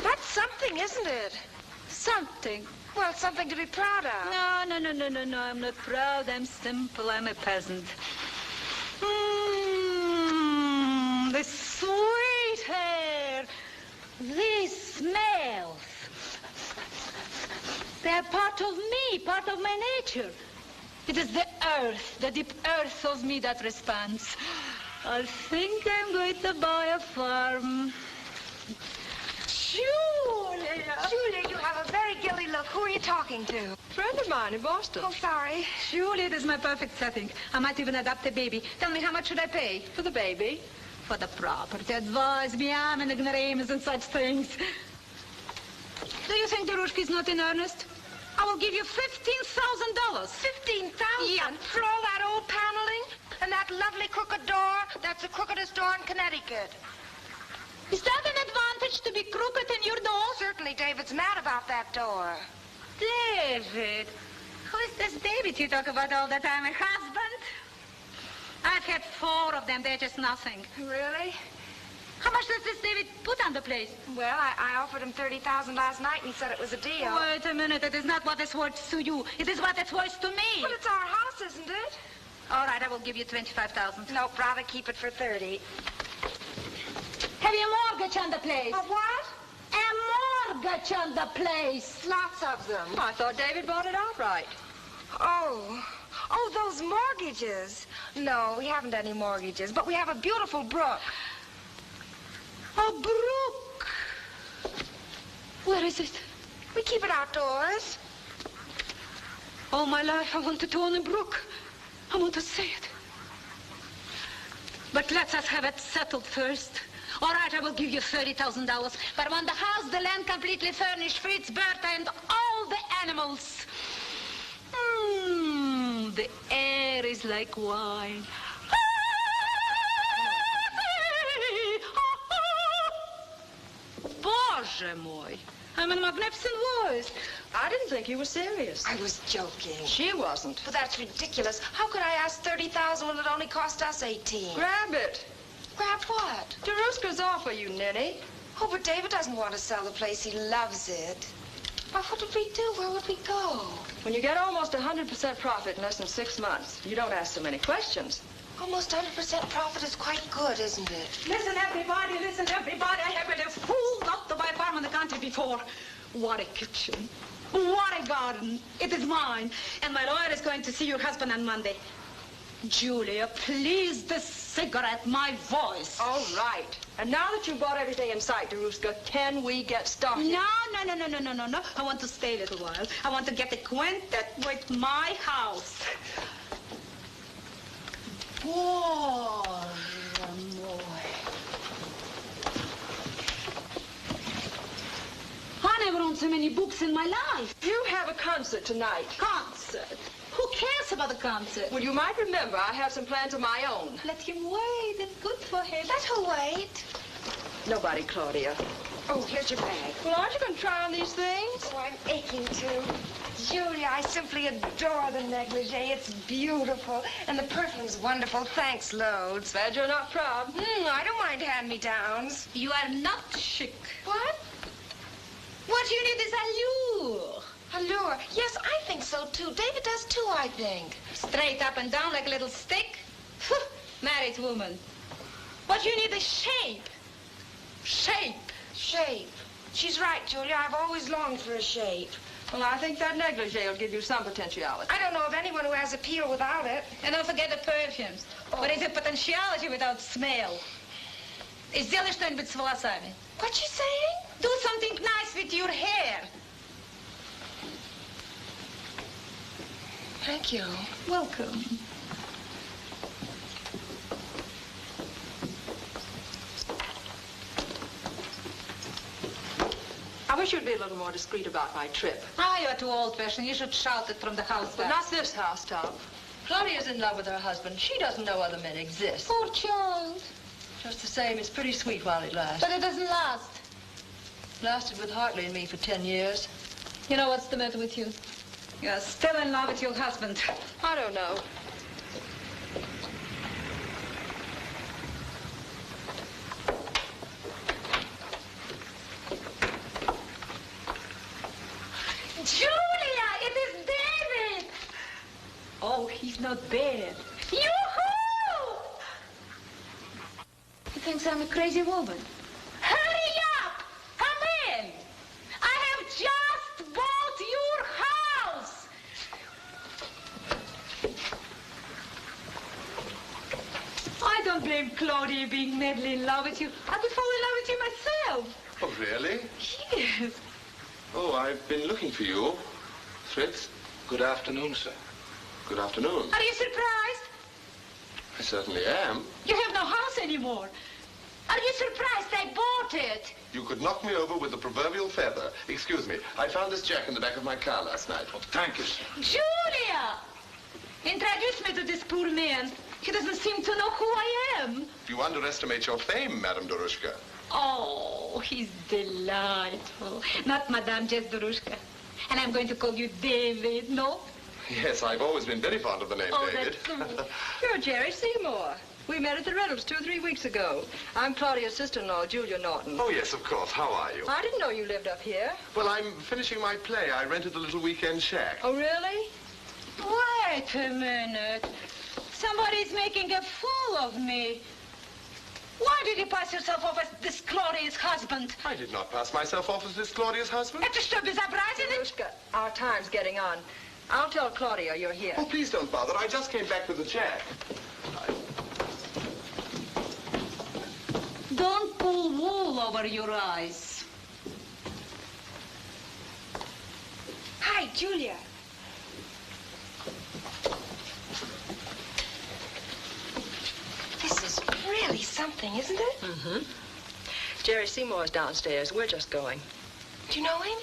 [SPEAKER 1] That's something, isn't it?
[SPEAKER 8] Something.
[SPEAKER 1] Well, something to be proud of.
[SPEAKER 8] No. I'm not proud. I'm simple. I'm a peasant. This sweet hair. These smells. They're part of me, part of my nature. It is the earth, the deep earth of me that responds. I think I'm going to buy a farm.
[SPEAKER 1] Julia! Julia, you have a very guilty look. Who are you talking to?
[SPEAKER 6] Friend of mine in Boston.
[SPEAKER 1] Oh, sorry.
[SPEAKER 8] Julie, it is my perfect setting. I might even adopt a baby. Tell me, how much should I pay?
[SPEAKER 6] For the baby?
[SPEAKER 8] For the property. Advise me. I'm an ignoramus and such things. Do you think Darushka is not in earnest? I will give you $15,000.
[SPEAKER 1] 15,000?
[SPEAKER 8] Yeah.
[SPEAKER 1] For all that old paneling? And that lovely crooked door? That's the crookedest door in Connecticut.
[SPEAKER 8] Is that an advantage to be crooked in your door?
[SPEAKER 1] Certainly David's mad about that door.
[SPEAKER 8] David? Who is this David you talk about all the time? A husband? I've had 4 of them. They're just nothing.
[SPEAKER 1] Really?
[SPEAKER 8] How much does this David put on the place?
[SPEAKER 1] Well, I offered him $30,000 last night, and he said it was a deal.
[SPEAKER 8] Wait a minute. It is not what it's worth to you. It is what it's worth to me.
[SPEAKER 1] But it's our house, isn't it?
[SPEAKER 8] All right, I will give you $25,000.
[SPEAKER 1] Nope, rather keep it for 30.
[SPEAKER 8] Have you a mortgage on the place?
[SPEAKER 1] A what?
[SPEAKER 8] A mortgage on the place.
[SPEAKER 1] Lots of them.
[SPEAKER 6] I thought David bought it outright.
[SPEAKER 1] Oh, those mortgages. No, we haven't any mortgages, but we have a beautiful brook.
[SPEAKER 8] A brook? Where is it?
[SPEAKER 1] We keep it outdoors.
[SPEAKER 8] All my life I wanted to own a brook. I want to see it. But let us have it settled first. All right, I will give you $30,000. But I want the house, the land completely furnished, Fritz, Bertha, and all the animals. The air is like wine. Боже мой! I'm in a magnificent voice.
[SPEAKER 6] I didn't think you were serious.
[SPEAKER 1] I was joking.
[SPEAKER 6] She wasn't.
[SPEAKER 1] But that's ridiculous. How could I ask $30,000 when it only cost us 18?
[SPEAKER 6] Grab it.
[SPEAKER 1] Grab what?
[SPEAKER 6] Darushka's offer, you ninny.
[SPEAKER 1] Oh, but David doesn't want to sell the place. He loves it. Well, what would we do? Where would we go?
[SPEAKER 9] When you get almost 100% profit in less than 6 months, you don't ask so many questions.
[SPEAKER 1] Almost 100% profit is quite good, isn't it?
[SPEAKER 8] Listen, everybody, listen, everybody. I have been a fool not to buy a farm in the country before. What a kitchen. What a garden. It is mine. And my lawyer is going to see your husband on Monday. Julia, please, the cigarette, my voice.
[SPEAKER 9] All right. And now that you've bought everything in sight, Darushka, can we get started?
[SPEAKER 8] No. I want to stay a little while. I want to get acquainted with my house. Boy. I never owned so many books in my life.
[SPEAKER 9] You have a concert tonight.
[SPEAKER 8] Concert? Who cares about the concert?
[SPEAKER 9] Well, you might remember I have some plans of my own.
[SPEAKER 8] Let him wait. It's good for him.
[SPEAKER 1] Let her wait.
[SPEAKER 9] Nobody, Claudia.
[SPEAKER 1] Oh, here's your bag.
[SPEAKER 9] Well, aren't you going to try on these things?
[SPEAKER 1] Oh, I'm aching to. Julia, I simply adore the negligee. It's beautiful. And the perfume's wonderful. Thanks, loads.
[SPEAKER 9] Glad you're not proud.
[SPEAKER 1] I don't mind hand-me-downs.
[SPEAKER 8] You are not chic.
[SPEAKER 1] What?
[SPEAKER 8] What you need is allure.
[SPEAKER 1] Allure. Yes, I think so, too. David does, too, I think.
[SPEAKER 8] Straight up and down like a little stick. Married woman. What you need is shape. Shape.
[SPEAKER 1] Shape. She's right, Julia. I've always longed for a shape.
[SPEAKER 9] Well, I think that negligee will give you some potentiality.
[SPEAKER 1] I don't know of anyone who has appeal without it.
[SPEAKER 8] And don't forget the perfumes. What is a potentiality without smell? Сделай что-нибудь с волосами.
[SPEAKER 1] What's she saying?
[SPEAKER 8] Do something nice with your hair.
[SPEAKER 1] Thank you.
[SPEAKER 8] Welcome.
[SPEAKER 9] I wish you'd be a little more discreet about my trip.
[SPEAKER 8] Ah, you're too old-fashioned. You should shout it from the house.
[SPEAKER 9] But not this housetop. Claudia's in love with her husband. She doesn't know other men exist.
[SPEAKER 8] Poor child.
[SPEAKER 9] Just the same, it's pretty sweet while it lasts.
[SPEAKER 8] But it doesn't last.
[SPEAKER 9] Lasted with Hartley and me for 10 years.
[SPEAKER 8] You know what's the matter with you? You're still in love with your husband.
[SPEAKER 9] I don't know.
[SPEAKER 8] Julia, it is David. Oh, he's not bad. Yoo-hoo! He thinks I'm a crazy woman. Hurry up! Come in! I have just bought your house! I don't blame Claudia being madly in love with you. I could fall in love with you myself.
[SPEAKER 7] Oh, really?
[SPEAKER 8] Yes.
[SPEAKER 7] Oh, I've been looking for you. Fritz?
[SPEAKER 3] Good afternoon, sir.
[SPEAKER 7] Good afternoon.
[SPEAKER 8] Are you surprised?
[SPEAKER 7] I certainly am.
[SPEAKER 8] You have no house anymore. Are you surprised I bought it?
[SPEAKER 7] You could knock me over with the proverbial feather. Excuse me, I found this jack in the back of my car last night.
[SPEAKER 3] Oh, thank you, sir.
[SPEAKER 8] Julia! Introduce me to this poor man. He doesn't seem to know who I am.
[SPEAKER 7] You underestimate your fame, Madame Darushka.
[SPEAKER 8] Oh, he's delightful. Not Madame, just Darushka. And I'm going to call you David, no?
[SPEAKER 7] Yes, I've always been very fond of the name David.
[SPEAKER 8] That's
[SPEAKER 9] You're Jerry Seymour. We met at the Reynolds 2 or 3 weeks ago. I'm Claudia's sister-in-law, Julia Norton.
[SPEAKER 7] Oh, yes, of course. How are you?
[SPEAKER 9] I didn't know you lived up here.
[SPEAKER 7] Well, I'm finishing my play. I rented a little weekend shack.
[SPEAKER 9] Oh, really?
[SPEAKER 8] Wait a minute. Somebody's making a fool of me. Why did you pass yourself off as this Claudia's husband?
[SPEAKER 7] I did not pass myself off as this Claudia's husband.
[SPEAKER 8] Это что, безобразие?
[SPEAKER 9] Darushka, our time's getting on. I'll tell Claudia you're here.
[SPEAKER 7] Oh, please don't bother. I just came back with the jack.
[SPEAKER 8] Don't pull wool over your eyes.
[SPEAKER 1] Hi, Julia. This is really something, isn't it?
[SPEAKER 9] Mm-hmm. Jerry Seymour's downstairs. We're just going.
[SPEAKER 1] Do you know him?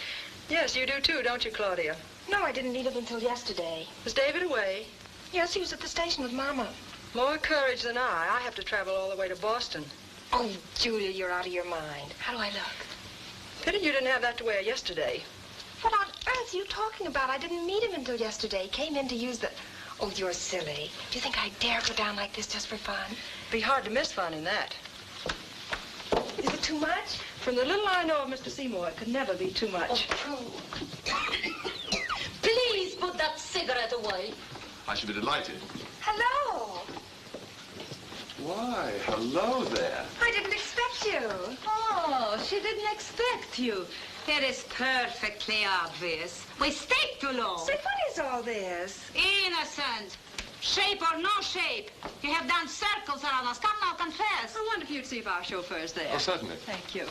[SPEAKER 9] Yes, you do too, don't you, Claudia?
[SPEAKER 1] No, I didn't meet him until yesterday.
[SPEAKER 9] Was David away?
[SPEAKER 1] Yes, he was at the station with Mama.
[SPEAKER 9] More courage than I. I have to travel all the way to Boston.
[SPEAKER 1] Oh, Julia, you're out of your mind. How do I look?
[SPEAKER 9] Pity you didn't have that to wear yesterday.
[SPEAKER 1] What on earth are you talking about? I didn't meet him until yesterday. He came in to use the... Oh, you're silly. Do you think I dare go down like this just for fun?
[SPEAKER 9] Be hard to miss fun in that.
[SPEAKER 1] Is it too much?
[SPEAKER 9] From the little I know of Mr. Seymour, it could never be too much.
[SPEAKER 8] Oh, please put that cigarette away.
[SPEAKER 7] I should be delighted.
[SPEAKER 1] Hello.
[SPEAKER 7] Why, hello there.
[SPEAKER 1] I didn't expect you.
[SPEAKER 4] Oh, she didn't expect you. It is perfectly obvious. We stayed too long.
[SPEAKER 1] Say, what is all this?
[SPEAKER 4] Innocent. Shape or no shape. You have done circles around us. Come now, confess.
[SPEAKER 9] I wonder if you'd see if our chauffeur's there.
[SPEAKER 7] Oh, certainly.
[SPEAKER 9] Thank you.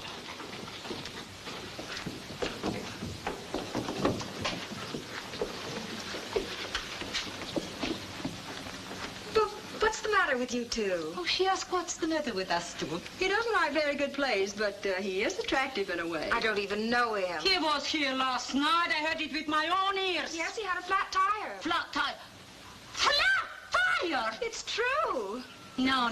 [SPEAKER 1] What's the matter with you two?
[SPEAKER 8] Oh, she asked what's the matter with us two.
[SPEAKER 9] He doesn't write very good plays, but he is attractive in a way.
[SPEAKER 1] I don't even know him.
[SPEAKER 4] He was here last night. I heard it with my own ears.
[SPEAKER 1] Yes, he had a flat tire.
[SPEAKER 4] Flat tire. Flat tire?
[SPEAKER 1] It's true.
[SPEAKER 4] No.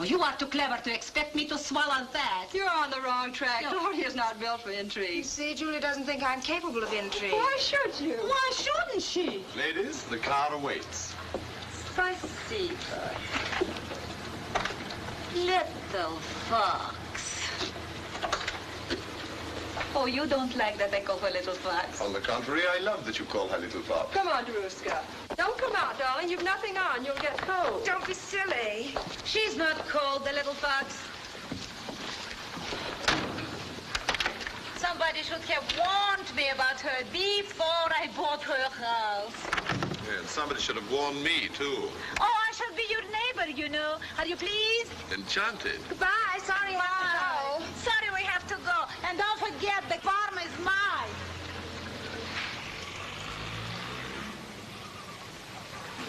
[SPEAKER 4] You are too clever to expect me to swallow that.
[SPEAKER 9] You're on the wrong track.
[SPEAKER 4] No.
[SPEAKER 9] Claudia's not built for
[SPEAKER 1] You
[SPEAKER 9] intrigue.
[SPEAKER 1] see, Julia doesn't think I'm capable of intrigue.
[SPEAKER 9] Why should you?
[SPEAKER 4] Why shouldn't she?
[SPEAKER 7] Ladies, the car awaits.
[SPEAKER 9] Спасибо.
[SPEAKER 8] Little fox. Oh, you don't like that I call her little fox?
[SPEAKER 7] On the contrary, I love that you call her little fox.
[SPEAKER 9] Come on, Daruska. Don't come out, darling. You've nothing on. You'll get cold.
[SPEAKER 1] Don't be silly.
[SPEAKER 4] She's not cold, the little fox. Somebody should have warned me about her before I bought her house.
[SPEAKER 7] Yeah, and somebody should have warned me, too.
[SPEAKER 4] Oh, I shall be your neighbor, you know. Are you pleased?
[SPEAKER 7] Enchanted.
[SPEAKER 1] Goodbye. Sorry,
[SPEAKER 4] Bye. Sorry we have to go. And don't forget, the farm is mine.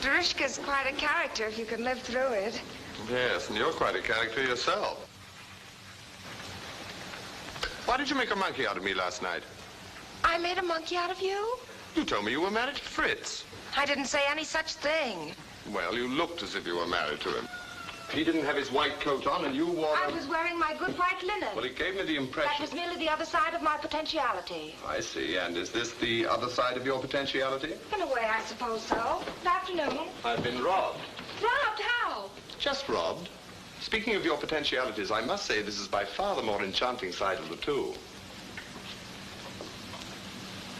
[SPEAKER 1] Darushka's quite a character if you can live through it.
[SPEAKER 7] Yes, and you're quite a character yourself. Why did you make a monkey out of me last night?
[SPEAKER 1] I made a monkey out of you?
[SPEAKER 7] You told me you were married to Fritz.
[SPEAKER 1] I didn't say any such thing.
[SPEAKER 7] Well, you looked as if you were married to him. He didn't have his white coat on, and you wore...
[SPEAKER 1] I was wearing my good white linen.
[SPEAKER 7] Well, it gave me the
[SPEAKER 1] That
[SPEAKER 7] impression...
[SPEAKER 1] was merely the other side of my potentiality.
[SPEAKER 7] I see. And is this the other side of your potentiality?
[SPEAKER 1] In a way, I suppose so. Good afternoon.
[SPEAKER 7] I've been robbed.
[SPEAKER 1] Robbed? How?
[SPEAKER 7] Just robbed. Speaking of your potentialities, I must say this is by far the more enchanting side of the two.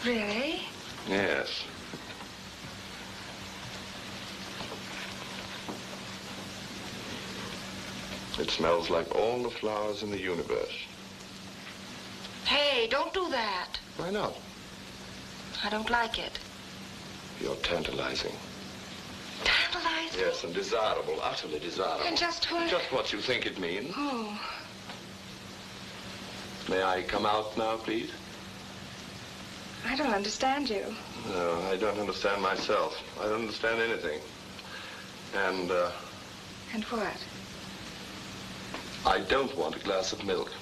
[SPEAKER 1] Really?
[SPEAKER 7] Yes. It smells like all the flowers in the universe.
[SPEAKER 1] Hey, don't do that.
[SPEAKER 7] Why not?
[SPEAKER 1] I don't like it.
[SPEAKER 7] You're tantalizing.
[SPEAKER 1] Tantalizing?
[SPEAKER 7] Yes, and desirable, utterly desirable.
[SPEAKER 1] And just what?
[SPEAKER 7] Just what you think it means.
[SPEAKER 1] Oh.
[SPEAKER 7] May I come out now, please?
[SPEAKER 1] I don't understand you.
[SPEAKER 7] No, I don't understand myself. I don't understand anything. And,
[SPEAKER 1] And what?
[SPEAKER 7] I don't want a glass of milk.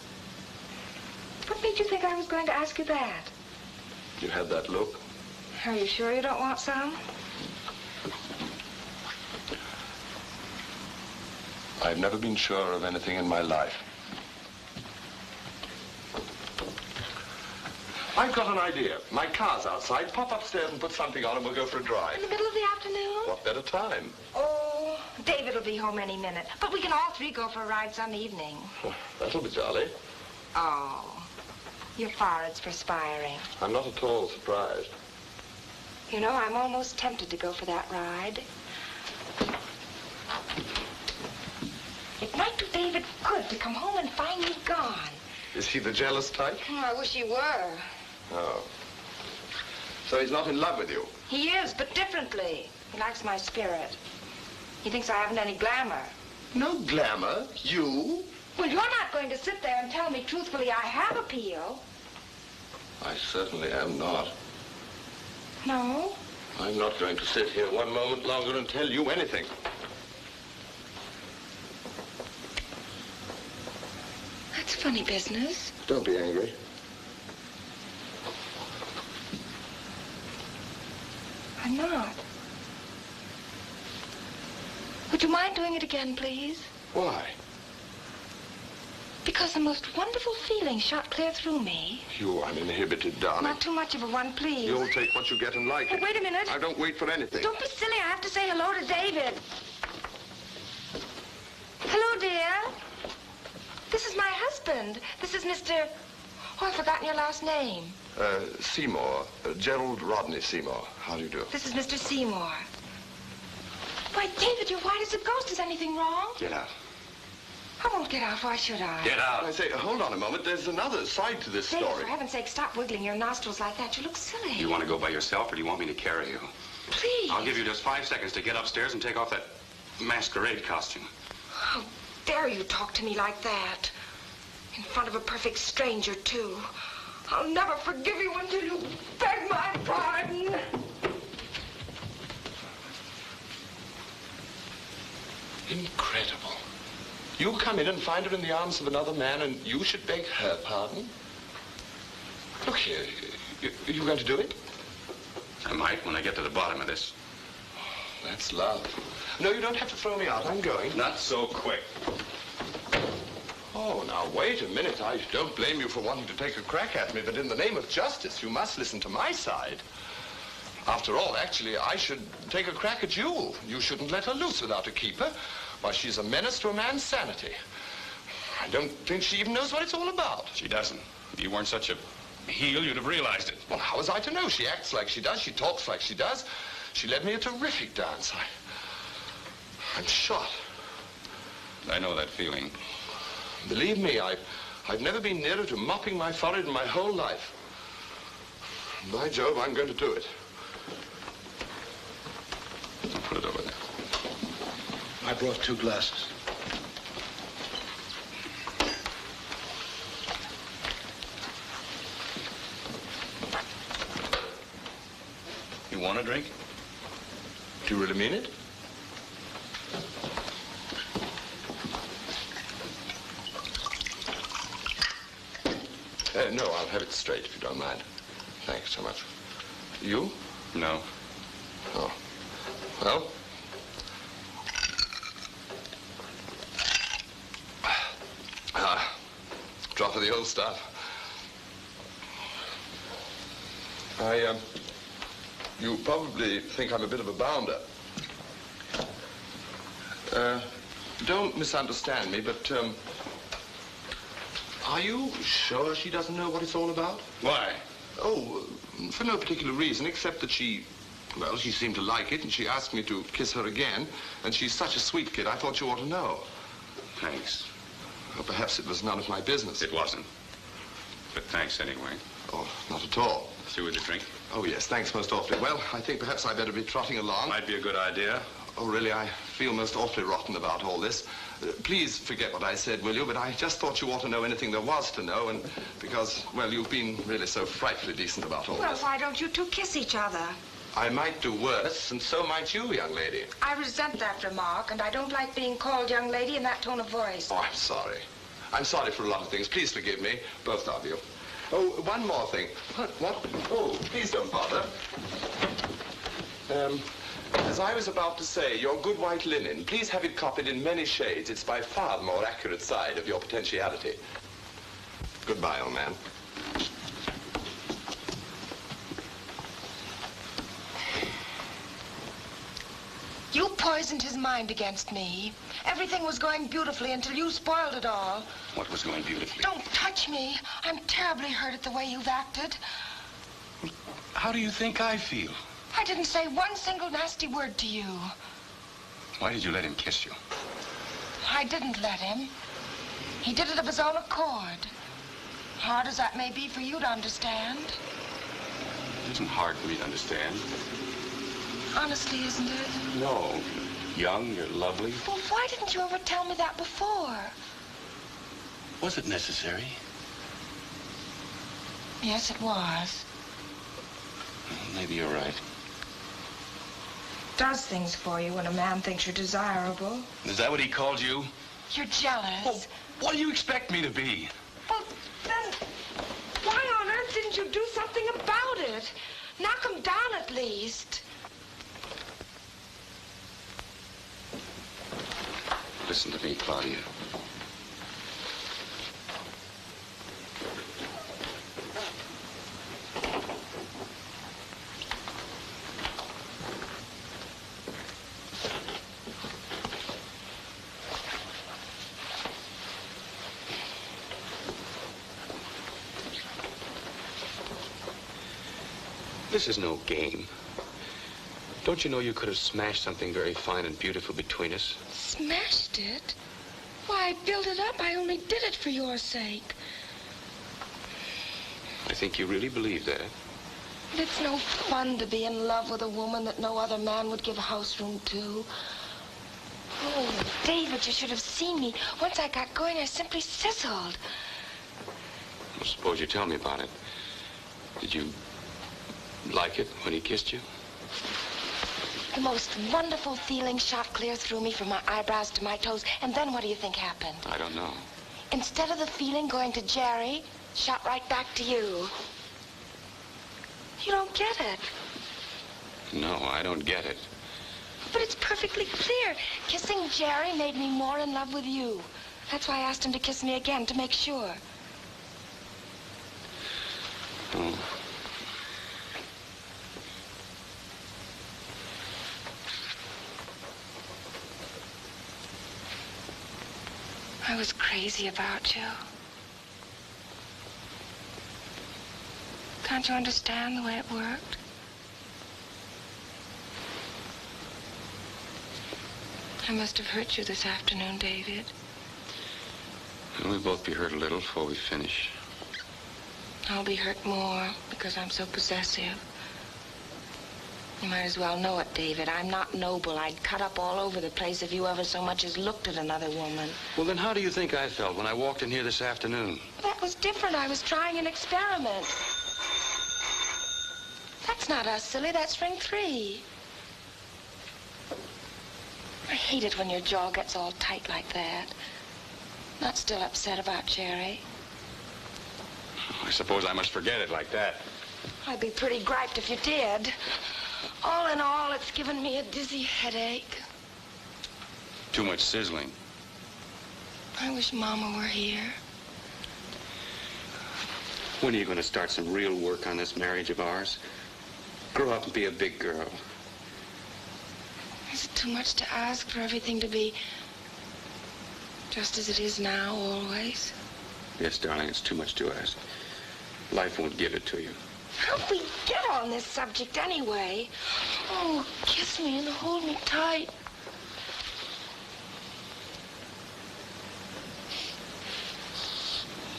[SPEAKER 1] What made you think I was going to ask you that?
[SPEAKER 7] You had that look.
[SPEAKER 1] Are you sure you don't want some?
[SPEAKER 7] I've never been sure of anything in my life. I've got an idea. My car's outside. Pop upstairs and put something on and we'll go for a drive.
[SPEAKER 1] In the middle of the afternoon?
[SPEAKER 7] What better time?
[SPEAKER 1] Oh, David will be home any minute. But we can all three go for a ride some evening.
[SPEAKER 7] That'll be jolly.
[SPEAKER 1] Oh, your forehead's perspiring.
[SPEAKER 7] I'm not at all surprised.
[SPEAKER 1] You know, I'm almost tempted to go for that ride. It might do David good to come home and find you gone.
[SPEAKER 7] Is he the jealous type?
[SPEAKER 1] Oh, I wish he were.
[SPEAKER 7] Oh. So he's not in love with you?
[SPEAKER 1] He is, but differently. He likes my spirit. He thinks I haven't any glamour.
[SPEAKER 7] No glamour? You?
[SPEAKER 1] Well, you're not going to sit there and tell me truthfully I have appeal.
[SPEAKER 7] I certainly am not.
[SPEAKER 1] No?
[SPEAKER 7] I'm not going to sit here one moment longer and tell you anything.
[SPEAKER 1] That's funny business.
[SPEAKER 7] Don't be angry.
[SPEAKER 1] I'm not. Would you mind doing it again, please?
[SPEAKER 7] Why?
[SPEAKER 1] Because the most wonderful feeling shot clear through me.
[SPEAKER 7] You uninhibited darling.
[SPEAKER 1] Not too much of a one, please.
[SPEAKER 7] You'll take what you get and like
[SPEAKER 1] Hey,
[SPEAKER 7] it.
[SPEAKER 1] wait a minute.
[SPEAKER 7] I don't wait for anything.
[SPEAKER 1] Don't be silly. I have to say hello to David. Hello, dear. This is my husband. happened? This is Mr... Oh, I've forgotten your last name.
[SPEAKER 7] Seymour. Gerald Rodney Seymour. How do you do?
[SPEAKER 1] This is Mr. Seymour. Why, David, you're white as a ghost. Is anything wrong?
[SPEAKER 2] Get out.
[SPEAKER 1] I won't get out. Why should I?
[SPEAKER 2] Get out.
[SPEAKER 7] I say, hold on a moment. There's another side to this
[SPEAKER 1] David,
[SPEAKER 7] story.
[SPEAKER 1] for heaven's sake, stop wiggling your nostrils like that. You look silly.
[SPEAKER 2] You want to go by yourself, or do you want me to carry you?
[SPEAKER 1] Please.
[SPEAKER 2] I'll give you just 5 seconds to get upstairs and take off that masquerade costume.
[SPEAKER 1] How dare you talk to me like that? In front of a perfect stranger, too. I'll never forgive you until you beg my pardon.
[SPEAKER 7] Incredible. You come in and find her in the arms of another man, and you should beg her pardon? Look here, you going to do it?
[SPEAKER 2] I might when I get to the bottom of this.
[SPEAKER 7] That's love. No, you don't have to throw me out. I'm going.
[SPEAKER 2] Not so quick.
[SPEAKER 7] Oh, now, wait a minute. I don't blame you for wanting to take a crack at me, but in the name of justice, you must listen to my side. After all, actually, I should take a crack at you. You shouldn't let her loose without a keeper. Why, she's a menace to a man's sanity. I don't think she even knows what it's all about.
[SPEAKER 2] She doesn't. If you weren't such a heel, you'd have realized it.
[SPEAKER 7] Well, how was I to know? She acts like she does. She talks like she does. She led me a terrific dance. I'm shot.
[SPEAKER 2] I know that feeling.
[SPEAKER 7] Believe me, I've never been nearer to mopping my forehead in my whole life. By Jove, I'm going to do it.
[SPEAKER 2] I'll put it over there.
[SPEAKER 3] I brought 2 glasses.
[SPEAKER 2] You want a drink?
[SPEAKER 7] Do you really mean it? No, I'll have it straight if you don't mind. Thanks so much. You?
[SPEAKER 2] No.
[SPEAKER 7] Oh. Well? Drop of the old stuff. You probably think I'm a bit of a bounder. Don't misunderstand me, but, are you sure she doesn't know what it's all about?
[SPEAKER 2] Why?
[SPEAKER 7] Oh, for no particular reason, except that she seemed to like it, and she asked me to kiss her again, and she's such a sweet kid, I thought you ought to know.
[SPEAKER 2] Thanks.
[SPEAKER 7] Or perhaps it was none of my business.
[SPEAKER 2] It wasn't. But thanks anyway.
[SPEAKER 7] Oh, not at all.
[SPEAKER 2] Through with the drink?
[SPEAKER 7] Oh, yes, thanks most awfully. Well, I think perhaps I better be trotting along.
[SPEAKER 2] Might be a good idea.
[SPEAKER 7] Oh, really, I feel most awfully rotten about all this. Please forget what I said, will you? But I just thought you ought to know anything there was to know, and because, well, you've been really so frightfully decent about all
[SPEAKER 1] Well,
[SPEAKER 7] this.
[SPEAKER 1] why don't you 2 kiss each other?
[SPEAKER 7] I might do worse, and so might you, young lady.
[SPEAKER 1] I resent that remark, and I don't like being called young lady in that tone of voice.
[SPEAKER 7] Oh, I'm sorry. I'm sorry for a lot of things. Please forgive me, both of you. Oh, one more thing. What? Oh, please don't bother. As I was about to say, your good white linen, please have it copied in many shades. It's by far the more accurate side of your potentiality. Goodbye, old man.
[SPEAKER 1] You poisoned his mind against me. Everything was going beautifully until you spoiled it all.
[SPEAKER 2] What was going beautifully?
[SPEAKER 1] Don't touch me. I'm terribly hurt at the way you've acted.
[SPEAKER 2] How do you think I feel?
[SPEAKER 1] I didn't say one single nasty word to you.
[SPEAKER 2] Why did you let him kiss you?
[SPEAKER 1] I didn't let him. He did it of his own accord. Hard as that may be for you to understand.
[SPEAKER 2] It isn't hard for me to understand.
[SPEAKER 1] Honestly, isn't it?
[SPEAKER 2] No. You're young, you're lovely.
[SPEAKER 1] Well, why didn't you ever tell me that before?
[SPEAKER 2] Was it necessary?
[SPEAKER 1] Yes, it was.
[SPEAKER 2] Maybe you're right.
[SPEAKER 1] Does things for you when a man thinks you're desirable.
[SPEAKER 2] Is that what he called you?
[SPEAKER 1] You're jealous.
[SPEAKER 2] Well, what do you expect me to be?
[SPEAKER 1] Well, then, why on earth didn't you do something about it? Knock him down at least.
[SPEAKER 2] Listen to me, Claudia. This is no game. Don't you know you could have smashed something very fine and beautiful between us?
[SPEAKER 1] Smashed it? Why, build it up. I only did it for your sake.
[SPEAKER 2] I think you really believe that.
[SPEAKER 1] But it's no fun to be in love with a woman that no other man would give a house room to. Oh, David, you should have seen me. Once I got going, I simply sizzled.
[SPEAKER 2] Well, suppose you tell me about it. Did you like it when he kissed you?
[SPEAKER 1] The most wonderful feeling shot clear through me from my eyebrows to my toes. And then what do you think happened?
[SPEAKER 2] I don't know.
[SPEAKER 1] Instead of the feeling going to Jerry, shot right back to you. You don't get it.
[SPEAKER 2] No, I don't get it.
[SPEAKER 1] But it's perfectly clear. Kissing Jerry made me more in love with you. That's why I asked him to kiss me again, to make sure.
[SPEAKER 2] Oh.
[SPEAKER 1] I was crazy about you. Can't you understand the way it worked? I must have hurt you this afternoon, David.
[SPEAKER 2] We'll both be hurt a little before we finish.
[SPEAKER 1] I'll be hurt more because I'm so possessive. You might as well know it, David. I'm not noble. I'd cut up all over the place if you ever so much as looked at another woman.
[SPEAKER 2] Well, then how do you think I felt when I walked in here this afternoon?
[SPEAKER 1] That was different. I was trying an experiment. That's not us, silly. That's ring 3. I hate it when your jaw gets all tight like that. Not still upset about Jerry.
[SPEAKER 2] I suppose I must forget it like that.
[SPEAKER 1] I'd be pretty griped if you did. All in all, it's given me a dizzy headache.
[SPEAKER 2] Too much sizzling.
[SPEAKER 1] I wish Mama were here.
[SPEAKER 2] When are you going to start some real work on this marriage of ours? Grow up and be a big girl.
[SPEAKER 1] Is it too much to ask for everything to be just as it is now, always?
[SPEAKER 2] Yes, darling, it's too much to ask. Life won't give it to you.
[SPEAKER 1] How'd we get on this subject anyway? Oh, kiss me and hold me tight.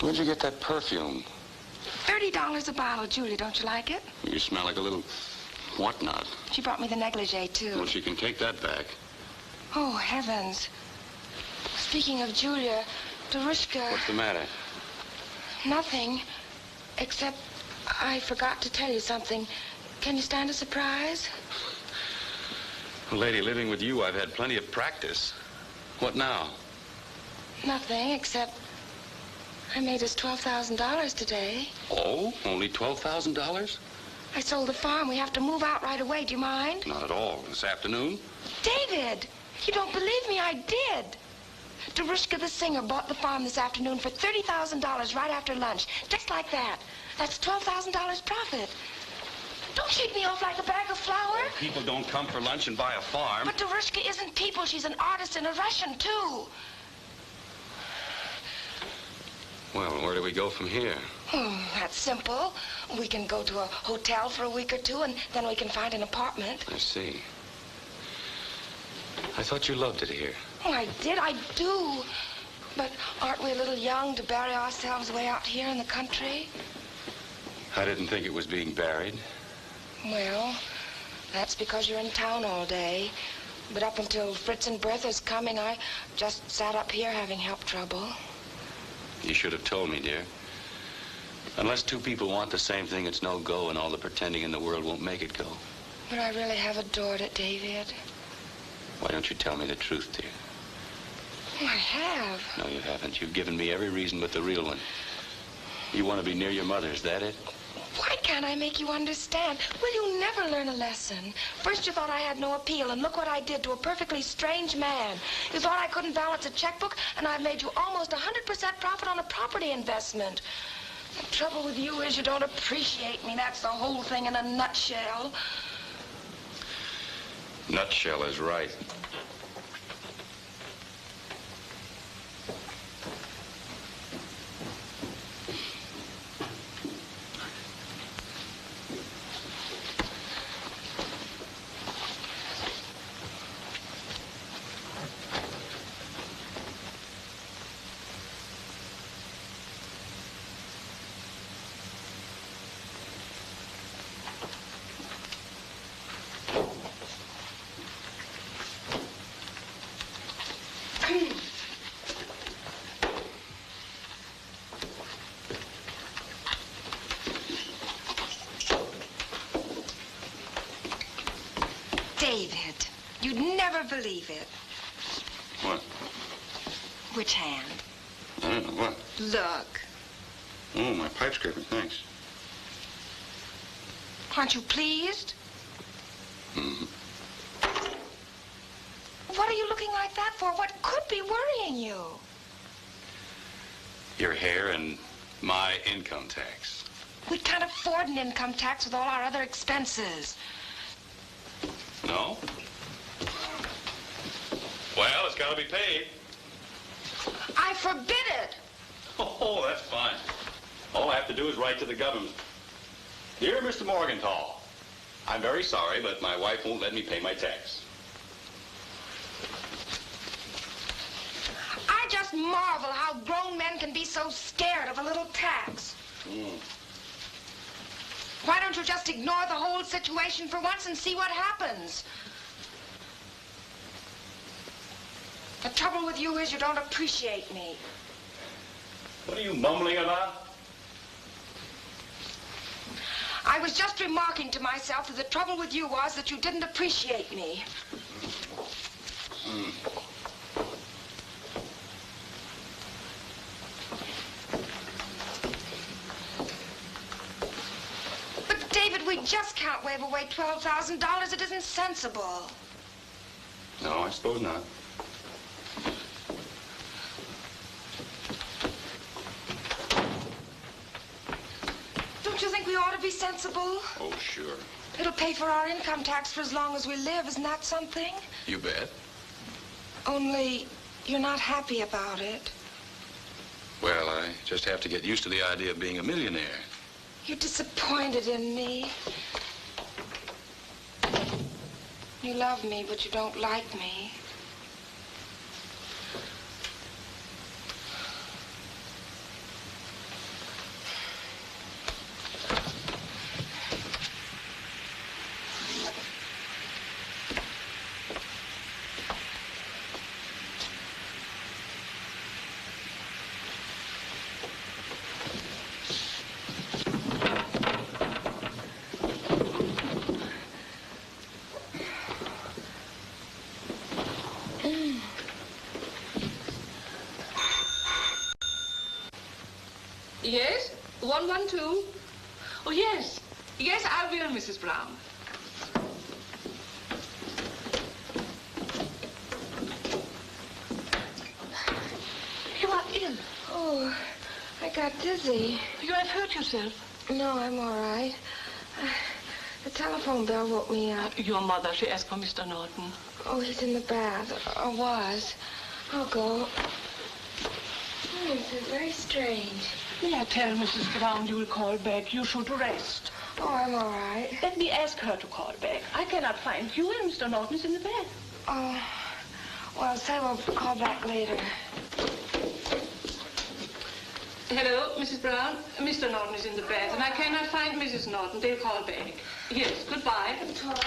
[SPEAKER 2] Where'd you get that perfume?
[SPEAKER 1] $30 a bottle. Julie, don't you like it?
[SPEAKER 2] You smell like a little whatnot.
[SPEAKER 1] She brought me the negligee, too.
[SPEAKER 2] Well, she can take that back.
[SPEAKER 1] Oh, heavens. Speaking of Julia, Darushka...
[SPEAKER 2] What's the matter?
[SPEAKER 1] Nothing, except I forgot to tell you something. Can you stand a surprise?
[SPEAKER 2] Well, lady, living with you, I've had plenty of practice. What now?
[SPEAKER 1] Nothing, except I made us $12,000 today.
[SPEAKER 2] Oh, only $12,000?
[SPEAKER 1] I sold the farm. We have to move out right away. Do you mind?
[SPEAKER 2] Not at all. This afternoon?
[SPEAKER 1] David, you don't believe me. I did. Darushka the singer bought the farm this afternoon for $30,000 right after lunch. Just like that. That's $12,000 profit. Don't shake me off like a bag of flour.
[SPEAKER 2] People don't come for lunch and buy a farm.
[SPEAKER 1] But Darushka isn't people. She's an artist and a Russian, too.
[SPEAKER 2] Well, where do we go from here?
[SPEAKER 1] That's simple. We can go to a hotel for a week or two, and then we can find an apartment.
[SPEAKER 2] I see. I thought you loved it here.
[SPEAKER 1] Oh, I did. I do. But aren't we a little young to bury ourselves way out here in the country?
[SPEAKER 2] I didn't think it was being buried.
[SPEAKER 1] Well, that's because you're in town all day. But up until Fritz and Bertha's coming, I just sat up here having health trouble.
[SPEAKER 2] You should have told me, dear. Unless two people want the same thing, it's no go, and all the pretending in the world won't make it go.
[SPEAKER 1] But I really have adored it, David.
[SPEAKER 2] Why don't you tell me the truth, dear?
[SPEAKER 1] Oh, I have.
[SPEAKER 2] No, you haven't. You've given me every reason but the real one. You want to be near your mother, is that it?
[SPEAKER 1] Why can't I make you understand? Will you never learn a lesson? First you thought I had no appeal, and look what I did to a perfectly strange man. You thought I couldn't balance a checkbook, and I've made you almost 100% profit on a property investment. The trouble with you is you don't appreciate me. That's the whole thing in a nutshell.
[SPEAKER 2] Nutshell is right.
[SPEAKER 1] never believe it.
[SPEAKER 2] What?
[SPEAKER 1] Which hand?
[SPEAKER 2] I don't know. What?
[SPEAKER 1] Look.
[SPEAKER 2] Oh, my pipe scraper. Thanks.
[SPEAKER 1] Aren't you pleased?
[SPEAKER 2] Mm-hmm.
[SPEAKER 1] What are you looking like that for? What could be worrying you?
[SPEAKER 2] Your hair and my income tax.
[SPEAKER 1] We can't afford an income tax with all our other expenses.
[SPEAKER 2] No? Well, it's got to be paid.
[SPEAKER 1] I forbid it.
[SPEAKER 2] Oh, that's fine. All I have to do is write to the government. Dear Mr. Morgenthau, I'm very sorry, but my wife won't let me pay my tax.
[SPEAKER 1] I just marvel how grown men can be so scared of a little tax. Why don't you just ignore the whole situation for once and see what happens? The trouble with you is you don't appreciate me.
[SPEAKER 2] What are you mumbling about?
[SPEAKER 1] I was just remarking to myself that the trouble with you was that you didn't appreciate me. But, David, we just can't wave away $12,000. It isn't sensible.
[SPEAKER 2] No, I suppose not.
[SPEAKER 1] Don't you think we ought to be sensible?
[SPEAKER 2] Oh, sure.
[SPEAKER 1] It'll pay for our income tax for as long as we live. Isn't that something?
[SPEAKER 2] You bet.
[SPEAKER 1] Only you're not happy about it.
[SPEAKER 2] Well, I just have to get used to the idea of being a millionaire.
[SPEAKER 1] You're disappointed in me. You love me, but you don't like me.
[SPEAKER 5] Yes? 112? Oh, yes. Yes, I will, Mrs. Brown. You are ill.
[SPEAKER 1] Oh, I got dizzy.
[SPEAKER 5] You have hurt yourself.
[SPEAKER 1] No, I'm all right. The telephone bell woke me up.
[SPEAKER 5] Your mother, she asked for Mr. Norton.
[SPEAKER 1] Oh, he's in the bath. Or was. I'll go. This is very strange.
[SPEAKER 5] May I tell Mrs. Brown you will call back? You should rest.
[SPEAKER 1] Oh, I'm all right.
[SPEAKER 5] Let me ask her to call back. I cannot find you and Mr. Norton is in the bed.
[SPEAKER 1] Oh, well, say we'll call back later.
[SPEAKER 5] Hello, Mrs. Brown. Mr. Norton is in the bed, and I cannot find Mrs. Norton. They'll call back. Yes, goodbye.
[SPEAKER 1] Talk.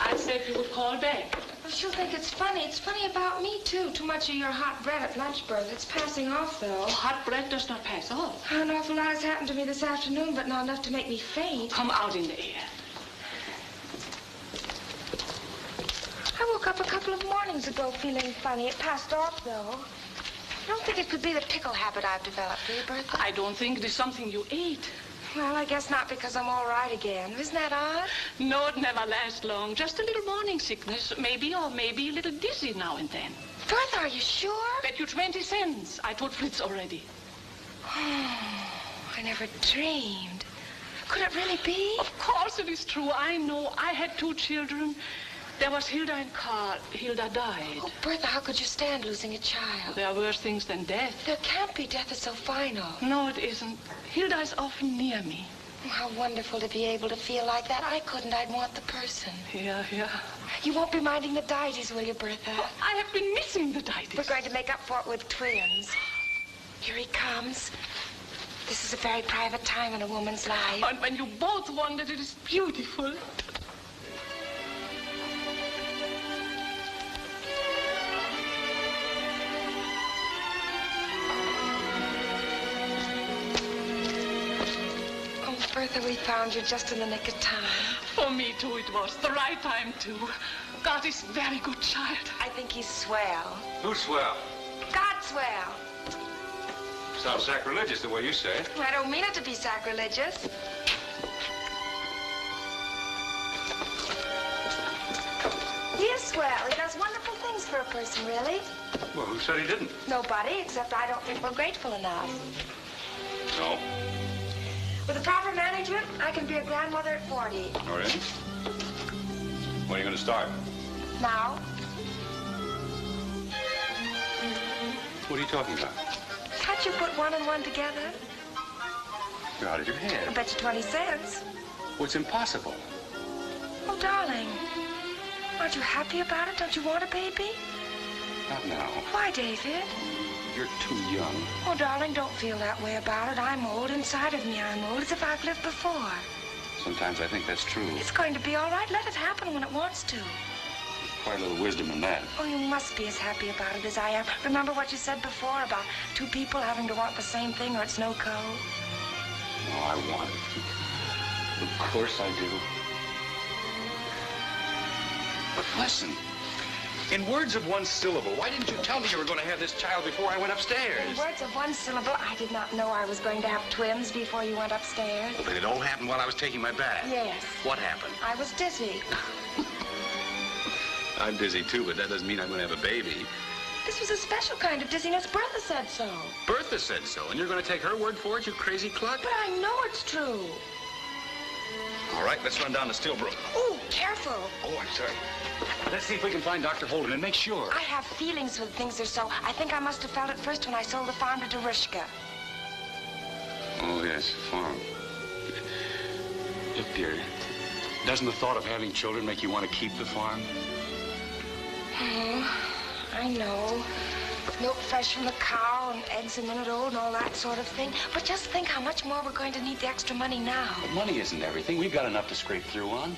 [SPEAKER 5] I said you would call back.
[SPEAKER 1] Well, she'll think it's funny. It's funny about me, too. Too much of your hot bread at lunch berth. It's passing off, though.
[SPEAKER 5] Hot bread does not pass off.
[SPEAKER 1] An awful lot has happened to me this afternoon, but not enough to make me faint.
[SPEAKER 5] Come out in the air.
[SPEAKER 1] I woke up a couple of mornings ago feeling funny. It passed off, though. I don't think it could be the pickle habit I've developed, do you, Bertha?
[SPEAKER 5] I don't think it is something you ate.
[SPEAKER 1] Well, I guess not, because I'm all right again. Isn't that odd?
[SPEAKER 5] No, it never lasts long. Just a little morning sickness, maybe, or maybe a little dizzy now and then.
[SPEAKER 1] Bertha, are you sure?
[SPEAKER 5] Bet you 20 cents. I told Fritz already.
[SPEAKER 1] Oh, I never dreamed. Could it really be?
[SPEAKER 5] Of course it is true. I know. I had 2 children. There was Hilda and Carl. Hilda died.
[SPEAKER 1] Oh, Bertha, how could you stand losing a child?
[SPEAKER 5] There are worse things than death.
[SPEAKER 1] There can't be. Death is so final.
[SPEAKER 5] No, it isn't. Hilda is often near me.
[SPEAKER 1] Oh, how wonderful to be able to feel like that. I couldn't. I'd want the person.
[SPEAKER 5] Yeah.
[SPEAKER 1] You won't be minding the Dides, will you, Bertha?
[SPEAKER 5] Oh, I have been missing the Dides.
[SPEAKER 1] We're going to make up for it with twins. Here he comes. This is a very private time in a woman's life.
[SPEAKER 5] And when you both wondered, it is beautiful.
[SPEAKER 1] Bertha, we found you just in the nick of time.
[SPEAKER 5] For me, too, it was. The right time, too. God is very good child.
[SPEAKER 1] I think he's swell.
[SPEAKER 10] Who's swell?
[SPEAKER 1] God's swell.
[SPEAKER 10] Sounds sacrilegious the way you say it.
[SPEAKER 1] I don't mean it to be sacrilegious. He is swell. He does wonderful things for a person, really.
[SPEAKER 10] Well, who said he didn't?
[SPEAKER 1] Nobody, except I don't think we're grateful enough.
[SPEAKER 10] No.
[SPEAKER 1] With the proper management, I can be a grandmother at 40.
[SPEAKER 10] All right. When are you going to start?
[SPEAKER 1] Now?
[SPEAKER 10] What are you talking about?
[SPEAKER 1] Can't you put one and one together?
[SPEAKER 10] You're out of your
[SPEAKER 1] I
[SPEAKER 10] head.
[SPEAKER 1] bet you 20 cents.
[SPEAKER 10] Well, it's impossible.
[SPEAKER 1] Oh, darling. Aren't you happy about it? Don't you want a baby?
[SPEAKER 10] Not now.
[SPEAKER 1] Why, David?
[SPEAKER 10] You're too young.
[SPEAKER 1] Oh, darling, don't feel that way about it. I'm old. Inside of me, I'm old, as if I've lived before.
[SPEAKER 10] Sometimes I think that's true.
[SPEAKER 1] It's going to be all right. Let it happen when it wants to.
[SPEAKER 10] Quite a little wisdom in that.
[SPEAKER 1] Oh, you must be as happy about it as I am. Remember what you said before about two people having to want the same thing or it's no go?
[SPEAKER 10] Oh, I want it. Of course I do. But listen, in words of one syllable, why didn't you tell me you were going to have this child before I went upstairs?
[SPEAKER 1] In words of one syllable, I did not know I was going to have twins before you went upstairs.
[SPEAKER 10] Well, then it all happened while I was taking my bath.
[SPEAKER 1] Yes.
[SPEAKER 10] What happened?
[SPEAKER 1] I was dizzy.
[SPEAKER 10] I'm dizzy too, but that doesn't mean I'm going to have a baby.
[SPEAKER 1] This was a special kind of dizziness. Bertha said so.
[SPEAKER 10] Bertha said so, and you're going to take her word for it, you crazy cluck?
[SPEAKER 1] But I know it's true.
[SPEAKER 10] All right, let's run down to Stillbrook.
[SPEAKER 1] Oh, careful.
[SPEAKER 10] Oh, I'm sorry. Let's see if we can find Dr. Holden and make sure.
[SPEAKER 1] I have feelings when things are so. I think I must have felt it first when I sold the farm to Darushka.
[SPEAKER 10] Oh, yes, farm. Look, dear, doesn't the thought of having children make you want to keep the farm?
[SPEAKER 1] Oh, I know. Milk fresh from the cow and eggs a minute old and all that sort of thing. But just think how much more we're going to need the extra money now.
[SPEAKER 10] But money isn't everything. We've got enough to scrape through on.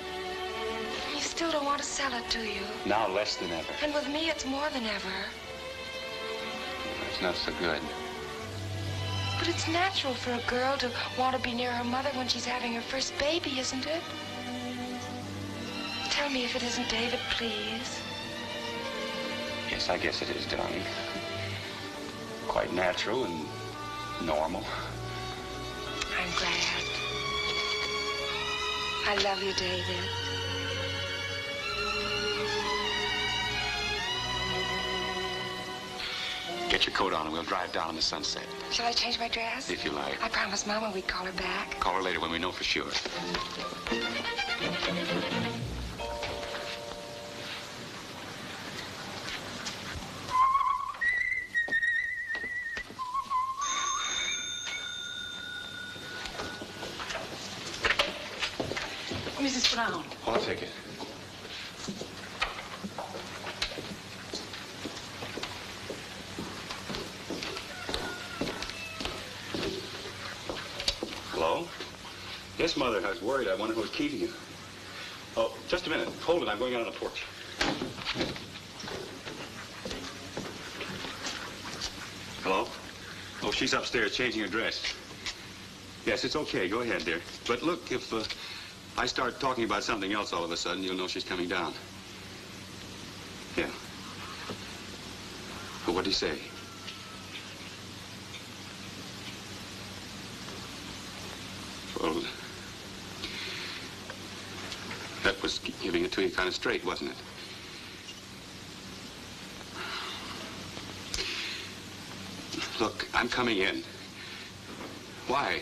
[SPEAKER 1] You still don't want to sell it, do you?
[SPEAKER 10] Now less than ever.
[SPEAKER 1] And with me, it's more than ever.
[SPEAKER 10] That's not so good.
[SPEAKER 1] But it's natural for a girl to want to be near her mother when she's having her first baby, isn't it? Tell me if it isn't, David, please.
[SPEAKER 10] Yes, I guess it is, darling. Quite natural and normal.
[SPEAKER 1] I'm glad. I love you, David.
[SPEAKER 10] Get your coat on and we'll drive down in the sunset.
[SPEAKER 1] Shall I change my dress?
[SPEAKER 10] If you like.
[SPEAKER 1] I promised Mama we'd call her back.
[SPEAKER 10] Call her later when we know for sure.
[SPEAKER 5] Mrs. Brown.
[SPEAKER 10] I'll take it. Hello? Yes, Mother, I was worried. I wondered who was keeping you. Oh, just a minute. Hold it. I'm going out on the porch. Hello? Oh, she's upstairs changing her dress. Yes, it's okay. Go ahead, dear. But look, if I start talking about something else all of a sudden, you'll know she's coming down. Yeah. Well, what'd he say? Well, that was giving it to you kind of straight, wasn't it? Look, I'm coming in. Why?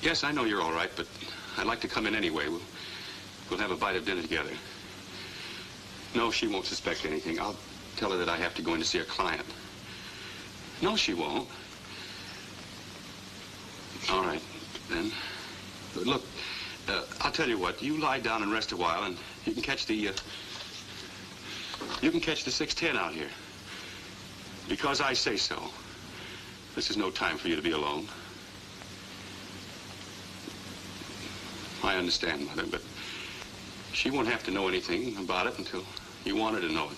[SPEAKER 10] Yes, I know you're all right, but I'd like to come in anyway. We'll have a bite of dinner together. No, she won't suspect anything. I'll tell her that I have to go in to see a client. No, she won't. All right, then. Look, I'll tell you what. You lie down and rest a while, and you can catch the 6:10 out here. Because I say so. This is no time for you to be alone. I understand, Mother, but she won't have to know anything about it until you want her to know it.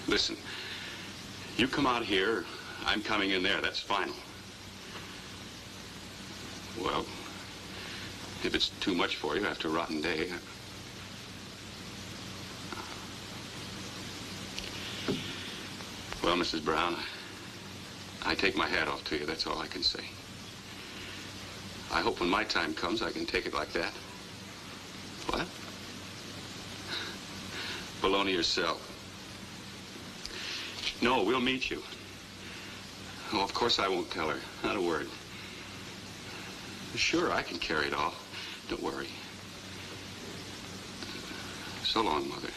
[SPEAKER 10] Listen, you come out here, I'm coming in there. That's final. Well, if it's too much for you after a rotten day, Well, Mrs. Brown, I take my hat off to you. That's all I can say. I hope when my time comes, I can take it like that. What? Baloney yourself. No, we'll meet you. Oh, of course I won't tell her. Not a word. Sure, I can carry it all. Don't worry. So long, Mother.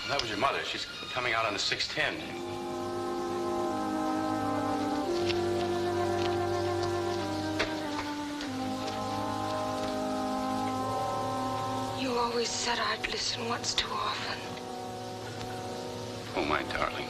[SPEAKER 10] That was your mother. She's coming out on the 6:10.
[SPEAKER 1] You always said I'd listen once too often.
[SPEAKER 10] Oh, my darling.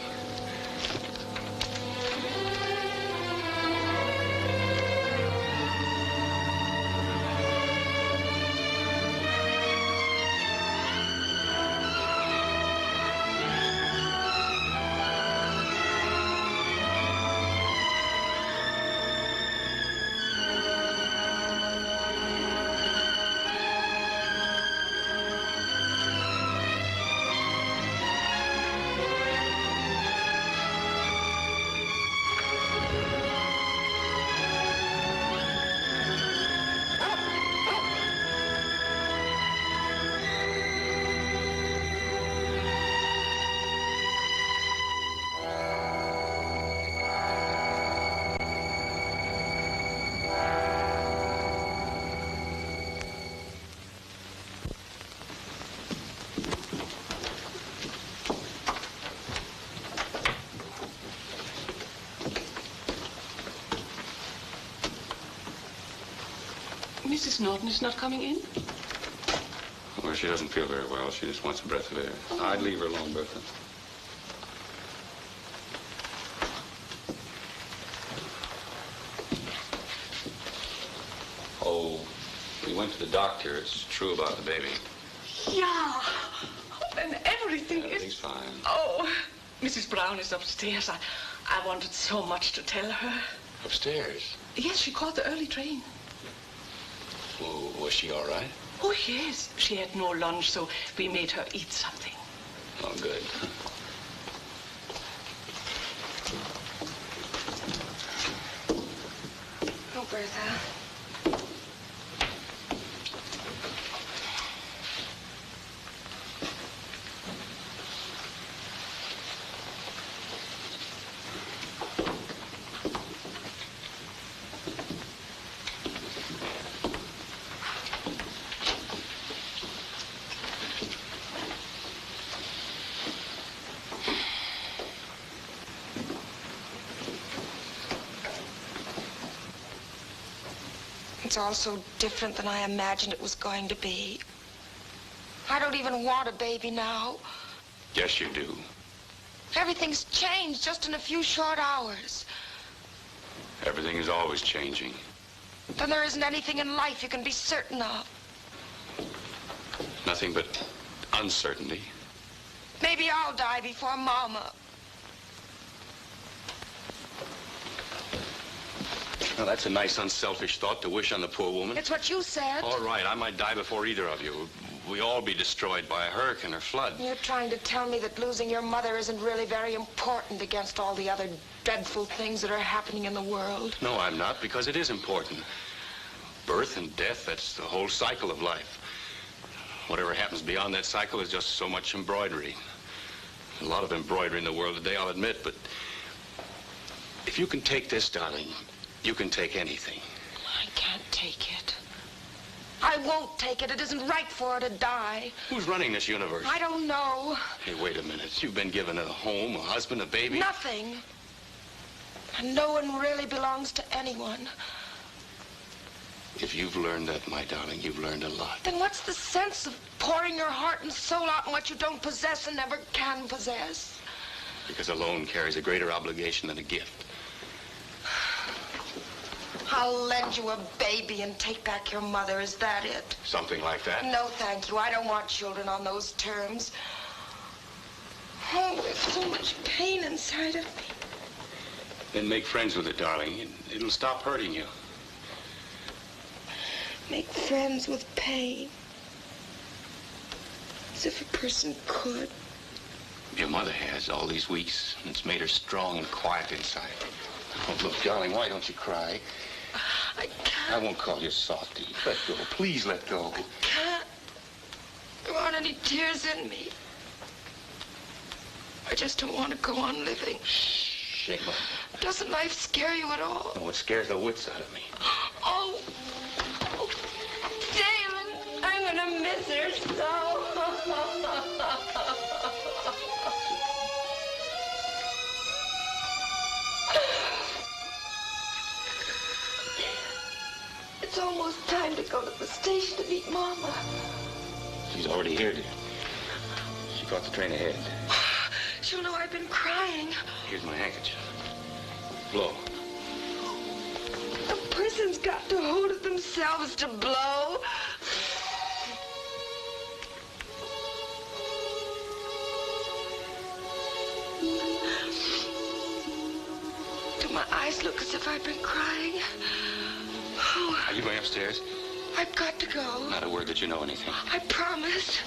[SPEAKER 5] Mrs. Norton is not coming in?
[SPEAKER 10] Well, she doesn't feel very well. She just wants a breath of air.
[SPEAKER 5] Oh.
[SPEAKER 10] I'd leave her alone, Bertha. Oh, we went to the doctor. It's true about the baby.
[SPEAKER 5] Yeah. And
[SPEAKER 10] Everything's fine.
[SPEAKER 5] Oh, Mrs. Brown is upstairs. I wanted so much to tell her.
[SPEAKER 2] Upstairs?
[SPEAKER 5] Yes, she caught the early train.
[SPEAKER 2] Well, was she all right?
[SPEAKER 5] Oh, yes. She had no lunch, so we made her eat something.
[SPEAKER 2] Oh, good.
[SPEAKER 1] Oh, Bertha. It's all so different than I imagined it was going to be. I don't even want a baby now.
[SPEAKER 10] Yes, you do.
[SPEAKER 1] Everything's changed just in a few short hours.
[SPEAKER 10] Everything is always changing.
[SPEAKER 1] Then there isn't anything in life you can be certain of.
[SPEAKER 10] Nothing but uncertainty.
[SPEAKER 1] Maybe I'll die before Mama.
[SPEAKER 10] Now, that's a nice, unselfish thought to wish on the poor woman.
[SPEAKER 1] It's what you said.
[SPEAKER 10] All right, I might die before either of you. We all be destroyed by a hurricane or flood.
[SPEAKER 1] You're trying to tell me that losing your mother isn't really very important against all the other dreadful things that are happening in the world.
[SPEAKER 10] No, I'm not, because it is important. Birth and death, that's the whole cycle of life. Whatever happens beyond that cycle is just so much embroidery. A lot of embroidery in the world today, I'll admit, but If you can take this, darling, you can take anything.
[SPEAKER 1] I can't take it. I won't take it. It isn't right for her to die.
[SPEAKER 10] Who's running this universe?
[SPEAKER 1] I don't know.
[SPEAKER 10] Hey, wait a minute. You've been given a home, a husband, a baby.
[SPEAKER 1] Nothing. And no one really belongs to anyone.
[SPEAKER 10] If you've learned that, my darling, you've learned a lot.
[SPEAKER 1] Then what's the sense of pouring your heart and soul out in what you don't possess and never can possess?
[SPEAKER 10] Because a loan carries a greater obligation than a gift.
[SPEAKER 1] I'll lend you a baby and take back your mother. Is that it?
[SPEAKER 10] Something like that?
[SPEAKER 1] No, thank you. I don't want children on those terms. Oh, there's so much pain inside of me.
[SPEAKER 10] Then make friends with it, darling. It'll stop hurting you.
[SPEAKER 1] Make friends with pain. As if a person could.
[SPEAKER 10] Your mother has all these weeks, and it's made her strong and quiet inside. Oh, look, darling, why don't you cry?
[SPEAKER 1] I can't.
[SPEAKER 10] I won't call you softy. Let go. Please let go.
[SPEAKER 1] I can't. There aren't any tears in me. I just don't want to go on living.
[SPEAKER 10] Shh, Emma.
[SPEAKER 1] Doesn't life scare you at all?
[SPEAKER 10] No, it scares the wits out of me.
[SPEAKER 1] Oh, David, I'm gonna miss her so. It's almost time to go to the station to meet Mama.
[SPEAKER 10] She's already here, dear. She caught the train ahead.
[SPEAKER 1] She'll know I've been crying.
[SPEAKER 10] Here's my handkerchief. Blow.
[SPEAKER 1] A person's got to hold it themselves to blow. Do my eyes look as if I've been crying? Oh.
[SPEAKER 10] Are you going upstairs?
[SPEAKER 1] I've got to go.
[SPEAKER 10] Not a word that you know anything.
[SPEAKER 1] I promise.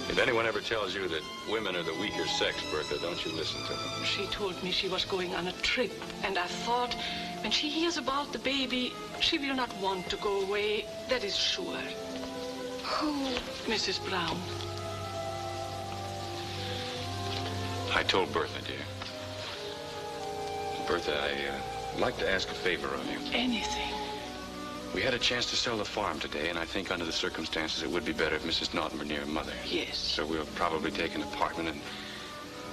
[SPEAKER 10] If anyone ever tells you that women are the weaker sex, Bertha, don't you listen to them.
[SPEAKER 5] She told me she was going on a trip, and I thought when she hears about the baby, she will not want to go away. That is sure.
[SPEAKER 1] Who?
[SPEAKER 5] Mrs. Brown.
[SPEAKER 10] I told Bertha, dear. Bertha, I'd like to ask a favor of you.
[SPEAKER 5] Anything.
[SPEAKER 10] We had a chance to sell the farm today, and I think under the circumstances it would be better if Mrs. Norton were near her mother.
[SPEAKER 5] Yes.
[SPEAKER 10] So we'll probably take an apartment, and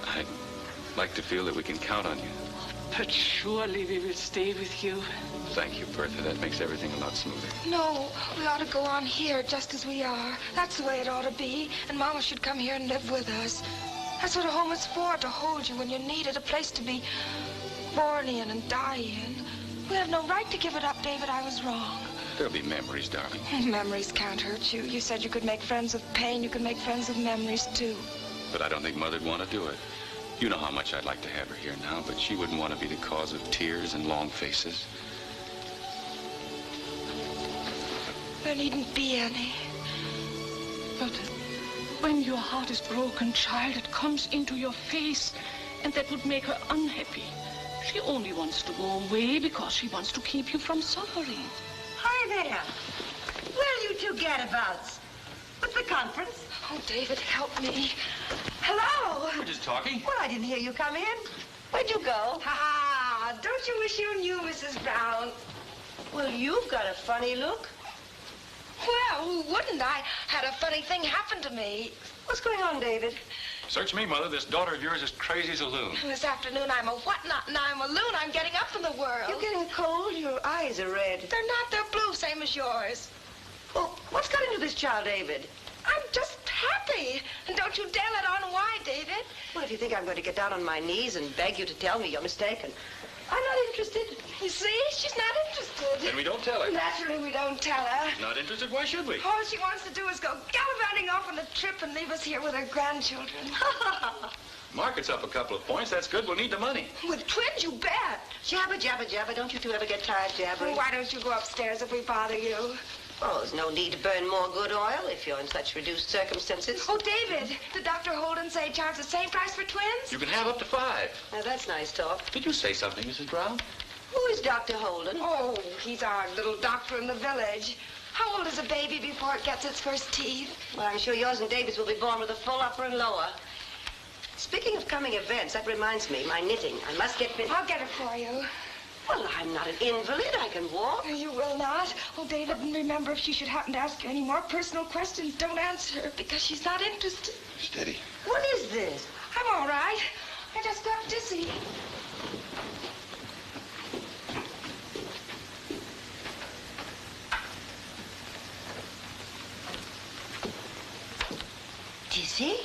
[SPEAKER 10] I'd like to feel that we can count on you.
[SPEAKER 5] But surely we will stay with you.
[SPEAKER 10] Thank you, Bertha. That makes everything a lot smoother.
[SPEAKER 1] No, we ought to go on here just as we are. That's the way it ought to be. And Mama should come here and live with us. That's what a home is for, to hold you when you need it, a place to be born in and die in. We have no right to give it up, David. I was wrong.
[SPEAKER 10] There'll be memories, darling.
[SPEAKER 1] Memories can't hurt you. You said you could make friends with pain. You could make friends with memories, too.
[SPEAKER 10] But I don't think Mother'd want to do it. You know how much I'd like to have her here now, but she wouldn't want to be the cause of tears and long faces.
[SPEAKER 1] There needn't be any.
[SPEAKER 5] But when your heart is broken, child, it comes into your face, and that would make her unhappy. She only wants to go away because she wants to keep you from suffering.
[SPEAKER 4] Hi there. Well, you two gadabouts. What's the conference?
[SPEAKER 1] Oh, David, help me. Hello.
[SPEAKER 10] We're just talking.
[SPEAKER 4] Well, I didn't hear you come in. Where'd you go?
[SPEAKER 1] Ha! Don't you wish you knew, Mrs. Brown?
[SPEAKER 4] Well, you've got a funny look.
[SPEAKER 1] Well, who wouldn't? I had a funny thing happen to me.
[SPEAKER 4] What's going on, David?
[SPEAKER 10] Search me, Mother. This daughter of yours is crazy as a loon.
[SPEAKER 1] This afternoon, I'm a what-not, and I'm a loon. I'm getting up in the world.
[SPEAKER 4] You're getting cold. Your eyes are red.
[SPEAKER 1] They're not. They're blue, same as yours.
[SPEAKER 4] Well, what's got into this
[SPEAKER 6] this child, David?
[SPEAKER 1] I'm just happy. And don't you dare let on why, David.
[SPEAKER 6] Well, if you think I'm going to get down on my knees and beg you to tell me, you're mistaken. I'm not interested.
[SPEAKER 1] You see, she's not interested.
[SPEAKER 10] Then we don't tell her.
[SPEAKER 1] Naturally, we don't tell her.
[SPEAKER 10] Not interested? Why should we?
[SPEAKER 1] All she wants to do is go gallivanting off on a trip and leave us here with her grandchildren.
[SPEAKER 10] Market's up a couple of points. That's good. We'll need the money.
[SPEAKER 1] With twins, you bet.
[SPEAKER 6] Jabba, jabba, jabba. Don't you two ever get tired jabbering?
[SPEAKER 1] Why don't you go upstairs if we bother you?
[SPEAKER 6] Oh, there's no need to burn more good oil if you're in such reduced circumstances.
[SPEAKER 1] Oh, David, did Dr. Holden say charge the same price for twins?
[SPEAKER 10] You can have up to 5.
[SPEAKER 6] Now, that's nice talk.
[SPEAKER 10] Did you say something, Mrs. Brown?
[SPEAKER 6] Who is Dr. Holden?
[SPEAKER 1] Oh, he's our little doctor in the village. How old is a baby before it gets its first teeth?
[SPEAKER 6] Well, I'm sure yours and David's will be born with a full upper and lower. Speaking of coming events, that reminds me, my knitting. I must get busy.
[SPEAKER 1] I'll get it for you.
[SPEAKER 6] Well, I'm not an invalid. I can walk.
[SPEAKER 1] You will not. Oh, David, and remember, if she should happen to ask you any more personal questions, don't answer her because she's not interested.
[SPEAKER 10] Steady.
[SPEAKER 6] What is this?
[SPEAKER 1] I'm all right. I just got dizzy.
[SPEAKER 6] Dizzy?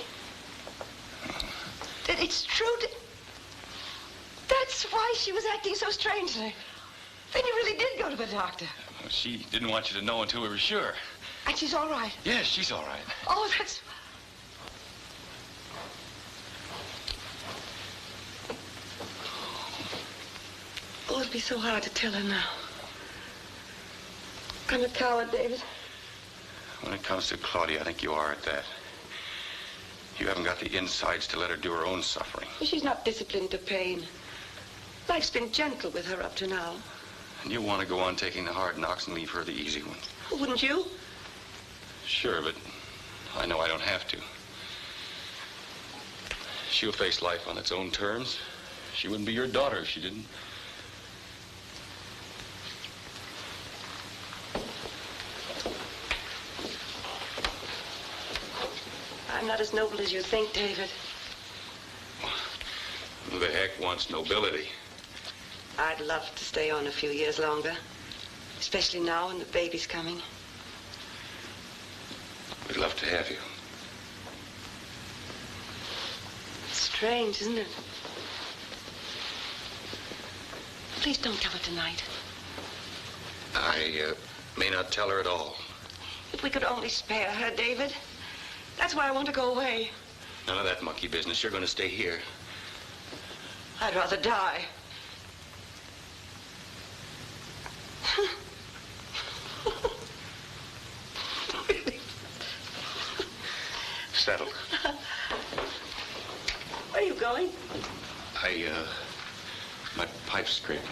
[SPEAKER 6] It's true. That's why she was acting so strangely. Then you really did go to the doctor.
[SPEAKER 10] Well, she didn't want you to know until we were sure.
[SPEAKER 6] And she's all right.
[SPEAKER 10] Yes, she's all right.
[SPEAKER 6] Oh, that's... Oh, it'd be so hard to tell her now. I'm a coward, David.
[SPEAKER 10] When it comes to Claudia, I think you are at that. You haven't got the insides to let her do her own suffering.
[SPEAKER 6] She's not disciplined to pain. Life's been gentle with her up to now.
[SPEAKER 10] And you want to go on taking the hard knocks and leave her the easy ones.
[SPEAKER 6] Wouldn't you?
[SPEAKER 10] Sure, but I know I don't have to. She'll face life on its own terms. She wouldn't be your daughter if she didn't.
[SPEAKER 6] I'm not as noble as you think, David.
[SPEAKER 10] Who the heck wants nobility?
[SPEAKER 6] I'd love to stay on a few years longer. Especially now when the baby's coming.
[SPEAKER 10] We'd love to have you.
[SPEAKER 6] It's strange, isn't it? Please don't tell her tonight.
[SPEAKER 10] I may not tell her at all.
[SPEAKER 6] If we could only spare her, David. That's why I want to go away.
[SPEAKER 10] None of that monkey business. You're going to stay here.
[SPEAKER 6] I'd rather die.
[SPEAKER 10] Settled.
[SPEAKER 6] Where are you going?
[SPEAKER 10] My pipe's scraping.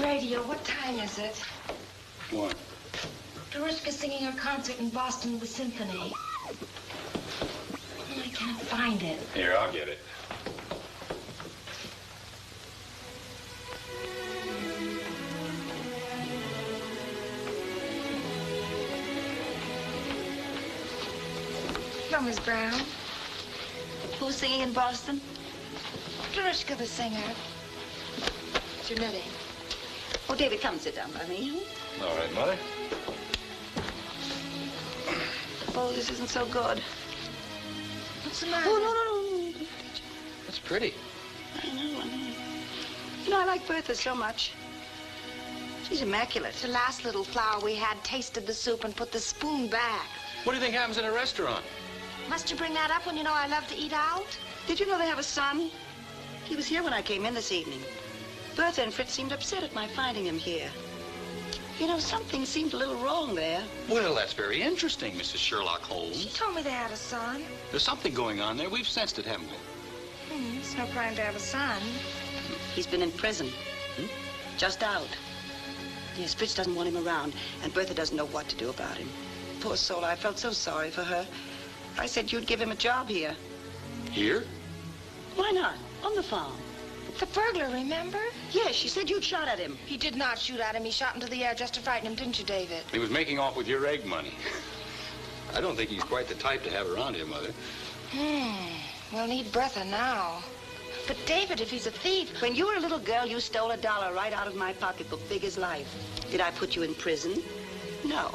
[SPEAKER 1] Radio, what time is it?
[SPEAKER 10] What?
[SPEAKER 1] Dorishka's singing her concert in Boston with the symphony. I can't find it.
[SPEAKER 10] Here, I'll get it.
[SPEAKER 1] Hello, Miss Brown.
[SPEAKER 4] Who's singing in Boston?
[SPEAKER 1] Dorishka, the singer. It's your knitting.
[SPEAKER 4] Oh, David, come sit down by me.
[SPEAKER 10] All right, Mother.
[SPEAKER 6] Oh, this isn't so good.
[SPEAKER 1] What's the matter?
[SPEAKER 6] Oh, no.
[SPEAKER 10] That's pretty.
[SPEAKER 6] I know. You know, I like Bertha so much. She's immaculate.
[SPEAKER 1] The last little flower we had tasted the soup and put the spoon back.
[SPEAKER 10] What do you think happens in a restaurant?
[SPEAKER 1] Must you bring that up when you know I love to eat out?
[SPEAKER 6] Did you know they have a son? He was here when I came in this evening. Bertha and Fritz seemed upset at my finding him here. You know, something seemed a little wrong there.
[SPEAKER 10] Well, that's very interesting, Mrs. Sherlock
[SPEAKER 1] She
[SPEAKER 10] Holmes.
[SPEAKER 1] told me they had a son.
[SPEAKER 10] There's something going on there. We've sensed it, haven't we?
[SPEAKER 1] It's no crime to have a son.
[SPEAKER 6] He's been in prison. Just out. Yes, Fritz doesn't want him around, and Bertha doesn't know what to do about him. Poor soul, I felt so sorry for her. I said you'd give him a job here.
[SPEAKER 10] Here?
[SPEAKER 6] Why not? On the farm.
[SPEAKER 1] The burglar, remember?
[SPEAKER 6] Yes, she said you'd shot at him.
[SPEAKER 1] He did not shoot at him. He shot into the air just to frighten him, didn't you, David?
[SPEAKER 10] He was making off with your egg money. I don't think he's quite the type to have around here, Mother.
[SPEAKER 1] We'll need Bertha now. But David, if he's a thief...
[SPEAKER 6] When you were a little girl, you stole $1 right out of my pocketbook, big as life. Did I put you in prison? No.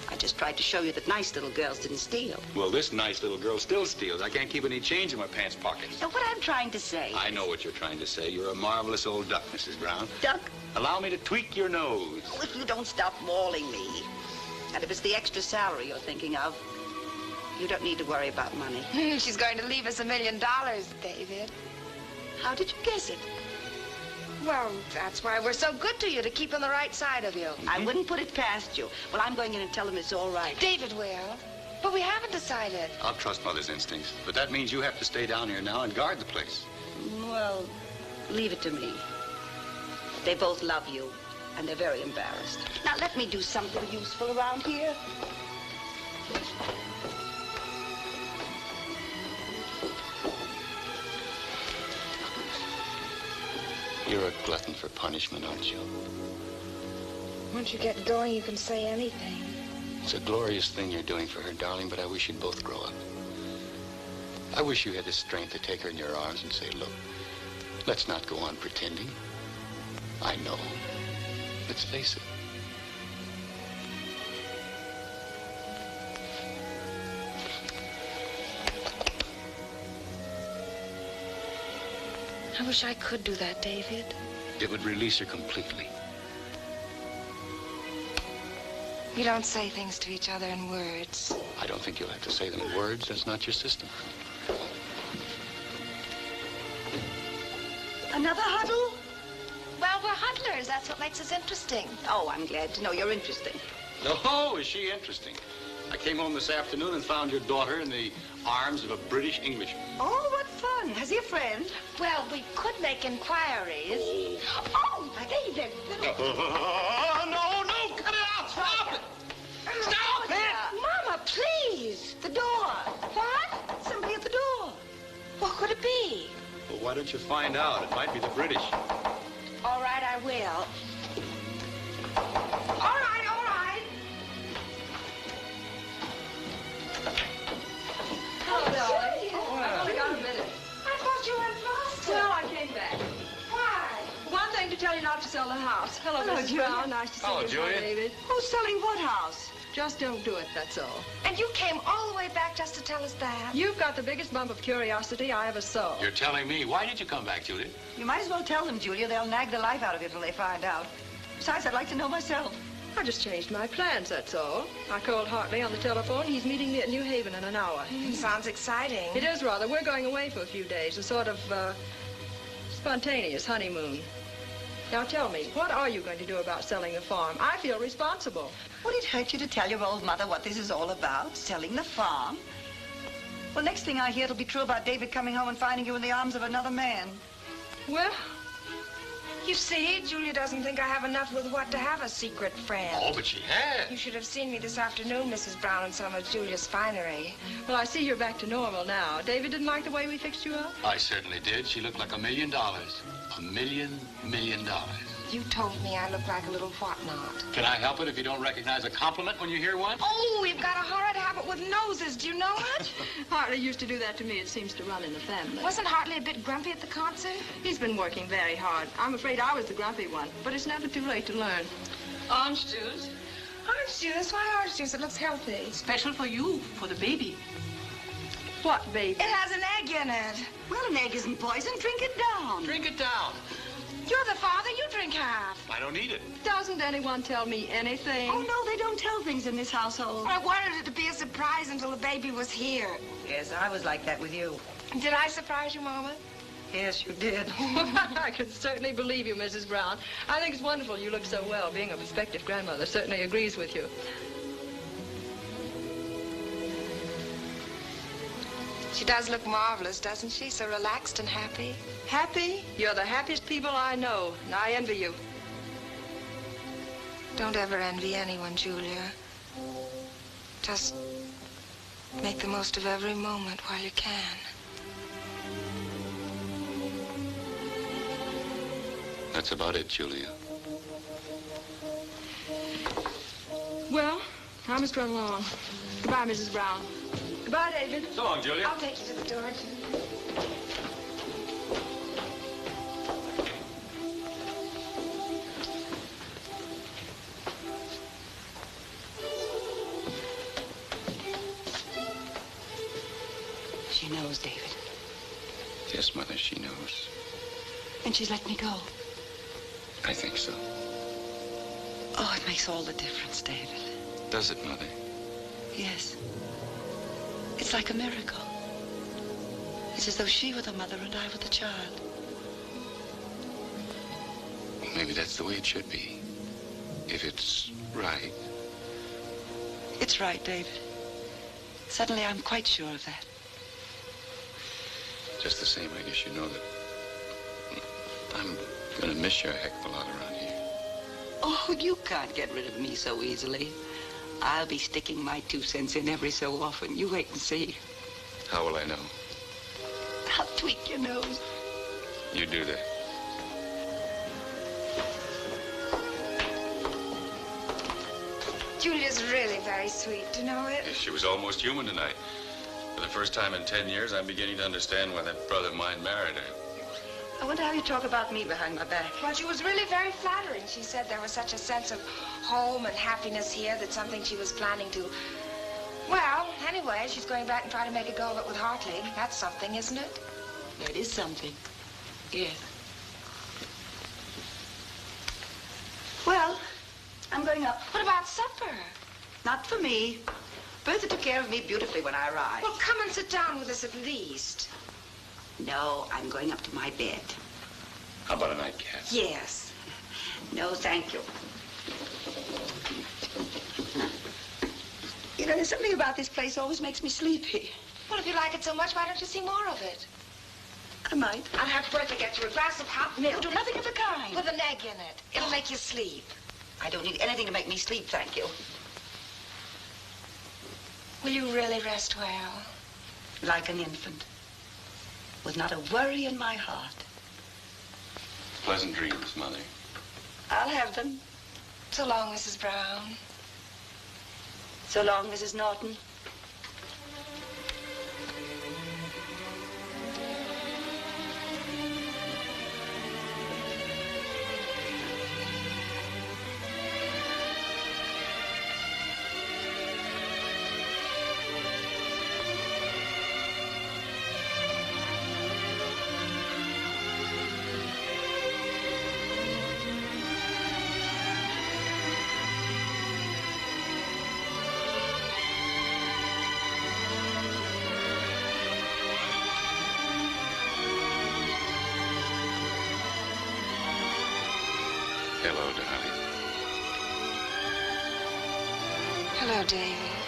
[SPEAKER 6] I just tried to show you that nice little girls didn't steal.
[SPEAKER 10] Well, this nice little girl still steals. I can't keep any change in my pants pockets.
[SPEAKER 6] Now, what I'm trying to say...
[SPEAKER 10] I know what you're trying to say. You're a marvelous old duck, Mrs. Brown.
[SPEAKER 6] Duck?
[SPEAKER 10] Allow me to tweak your nose.
[SPEAKER 6] Oh, if you don't stop mauling me. And if it's the extra salary you're thinking of, you don't need to worry about money.
[SPEAKER 1] She's going to leave us $1 million, David.
[SPEAKER 6] How did you guess it?
[SPEAKER 1] Well, that's why we're so good to you, to keep on the right side of you.
[SPEAKER 6] I wouldn't put it past you. Well, I'm going in and tell them it's all right.
[SPEAKER 1] David will. But we haven't decided.
[SPEAKER 10] I'll trust Mother's instincts. But that means you have to stay down here now and guard the place.
[SPEAKER 6] Well, leave it to me. They both love you, and they're very embarrassed. Now, let me do something useful around here.
[SPEAKER 10] You're a glutton for punishment, aren't you?
[SPEAKER 1] Once you get going, you can say anything.
[SPEAKER 10] It's a glorious thing you're doing for her, darling, but I wish you'd both grow up. I wish you had the strength to take her in your arms and say, look, let's not go on pretending. I know. Let's face it.
[SPEAKER 1] I wish I could do that, David.
[SPEAKER 10] It would release her completely.
[SPEAKER 1] We don't say things to each other in words.
[SPEAKER 10] I don't think you'll have to say them in words. That's not your system.
[SPEAKER 6] Another huddle?
[SPEAKER 1] Well, we're huddlers. That's what makes us interesting.
[SPEAKER 6] Oh, I'm glad to know you're interesting.
[SPEAKER 10] Oh, is she interesting? I came home this afternoon and found your daughter in the arms of a British Englishman.
[SPEAKER 6] Oh, what fun. Has he a friend?
[SPEAKER 1] Well, we could make inquiries.
[SPEAKER 6] Oh, David.
[SPEAKER 10] No, cut it out. Stop it. Stop it.
[SPEAKER 1] Mama, please.
[SPEAKER 6] The door.
[SPEAKER 1] What?
[SPEAKER 6] Somebody at the door.
[SPEAKER 1] What could it be?
[SPEAKER 10] Well, why don't you find out? It might be the British.
[SPEAKER 1] All right, I will. All right.
[SPEAKER 9] Hello, darling. I've only got a minute.
[SPEAKER 1] I thought you were in Boston.
[SPEAKER 9] Well, I came back.
[SPEAKER 1] Why?
[SPEAKER 9] One thing to tell you not to sell the house. Hello, Mrs.
[SPEAKER 6] Julia.
[SPEAKER 9] Brown. Nice to see
[SPEAKER 10] Hello,
[SPEAKER 9] you,
[SPEAKER 10] Julia.
[SPEAKER 9] David.
[SPEAKER 6] Who's selling what house?
[SPEAKER 9] Just don't do it, that's all.
[SPEAKER 1] And you came all the way back just to tell us that?
[SPEAKER 9] You've got the biggest bump of curiosity I ever saw.
[SPEAKER 10] You're telling me. Why did you come back, Julia?
[SPEAKER 6] You might as well tell them, Julia. They'll nag the life out of you till they find out. Besides, I'd like to know myself.
[SPEAKER 9] I just changed my plans, that's all. I called Hartley on the telephone. He's meeting me at New Haven in an hour.
[SPEAKER 1] Sounds exciting.
[SPEAKER 9] It is rather. We're going away for a few days, a sort of spontaneous honeymoon. Now tell me, what are you going to do about selling the farm? I feel responsible.
[SPEAKER 6] Would it hurt you to tell your old mother what this is all about? Selling the farm? Well, next thing I hear, it'll be true about David coming home and finding you in the arms of another man.
[SPEAKER 9] Well,
[SPEAKER 1] You see, Julia doesn't think I have enough with what to have a secret friend.
[SPEAKER 2] Oh, but she has.
[SPEAKER 1] You should have seen me this afternoon, Mrs. Brown, in some of Julia's finery.
[SPEAKER 9] well, I see you're back to normal now. David didn't like the way we fixed you up?
[SPEAKER 10] I certainly did. She looked like $1 million. $1 million.
[SPEAKER 1] You told me I look like a little whatnot.
[SPEAKER 10] Can I help it if you don't recognize a compliment when you hear one?
[SPEAKER 1] Oh, we've got a horrid habit with noses. Do you know it?
[SPEAKER 9] Hartley used to do that to me. It seems to run in the family.
[SPEAKER 1] Wasn't Hartley a bit grumpy at the concert?
[SPEAKER 9] He's been working very hard. I'm afraid I was the grumpy one, but it's never too late to learn.
[SPEAKER 5] Orange juice.
[SPEAKER 1] Orange juice? Why orange juice? It looks healthy.
[SPEAKER 5] Special for you, for the baby.
[SPEAKER 9] What, baby?
[SPEAKER 1] It has an egg in it.
[SPEAKER 6] Well, an egg isn't poison. Drink it down.
[SPEAKER 10] Drink it down.
[SPEAKER 1] You're the father. You drink half.
[SPEAKER 10] I don't need it.
[SPEAKER 9] Doesn't anyone tell me anything?
[SPEAKER 6] Oh, no, they don't tell things in this household.
[SPEAKER 1] I wanted it to be a surprise until the baby was here.
[SPEAKER 6] Yes, I was like that with you.
[SPEAKER 1] Did I surprise you, Mama?
[SPEAKER 8] Yes, you did.
[SPEAKER 9] I can certainly believe you, Mrs. Brown. I think it's wonderful you look so well. Being a prospective grandmother certainly agrees with you.
[SPEAKER 1] She does look marvelous, doesn't she? So relaxed and happy.
[SPEAKER 9] Happy? You're the happiest people I know, and I envy you.
[SPEAKER 1] Don't ever envy anyone, Julia. Just make the most of every moment while you can.
[SPEAKER 10] That's about it, Julia.
[SPEAKER 9] Well, I must run along. Goodbye, Mrs. Brown. Goodbye, David.
[SPEAKER 10] So long, Julia.
[SPEAKER 1] I'll take you to the door, Julia.
[SPEAKER 6] She knows, David.
[SPEAKER 10] Yes, Mother, she knows.
[SPEAKER 6] And she's let me go.
[SPEAKER 10] I think so.
[SPEAKER 6] Oh, it makes all the difference, David.
[SPEAKER 10] Does it, Mother?
[SPEAKER 6] Yes. It's like a miracle. It's as though she were the mother and I were the child.
[SPEAKER 10] Well, maybe that's the way it should be. If it's right.
[SPEAKER 6] It's right, David. Suddenly, I'm quite sure of that.
[SPEAKER 10] Just the same, I guess you know that I'm gonna miss you a heck of a lot around here.
[SPEAKER 6] Oh, you can't get rid of me so easily. I'll be sticking my 2 cents in every so often. You wait and see.
[SPEAKER 10] How will I know?
[SPEAKER 6] I'll tweak your nose.
[SPEAKER 10] You do that.
[SPEAKER 1] Julia's really very sweet. Do you know it?
[SPEAKER 10] Yes, she was almost human tonight. For the first time in 10 years, I'm beginning to understand why that brother of mine married her.
[SPEAKER 6] I wonder how you talk about me behind my back.
[SPEAKER 1] Well, she was really very flattering. She said there was such a sense of home and happiness here that's something she was planning to... Well, anyway, she's going back and trying to make a go of it with Hartley. That's something, isn't it?
[SPEAKER 6] It is something. Yes. Well, I'm going up.
[SPEAKER 1] What about supper?
[SPEAKER 4] Not for me. Bertha took care of me beautifully when I arrived.
[SPEAKER 1] Well, come and sit down with us at least.
[SPEAKER 4] No, I'm going up to my bed.
[SPEAKER 10] How about a nightcap?
[SPEAKER 1] Yes.
[SPEAKER 4] No, thank you. You know, there's something about this place always makes me sleepy.
[SPEAKER 1] Well, if you like it so much, why don't you see more of it?
[SPEAKER 4] I might.
[SPEAKER 1] I'll have Bertha get you a glass of hot milk.
[SPEAKER 4] Do nothing of the kind.
[SPEAKER 1] With an egg in it. It'll make you sleep.
[SPEAKER 4] I don't need anything to make me sleep, thank you.
[SPEAKER 1] Will you really rest well?
[SPEAKER 4] Like an infant. With not a worry in my heart.
[SPEAKER 10] Pleasant dreams, Mother.
[SPEAKER 4] I'll have them.
[SPEAKER 1] So long, Mrs. Brown.
[SPEAKER 4] So long, Mrs. Norton.
[SPEAKER 10] Hello, darling.
[SPEAKER 1] Hello, David.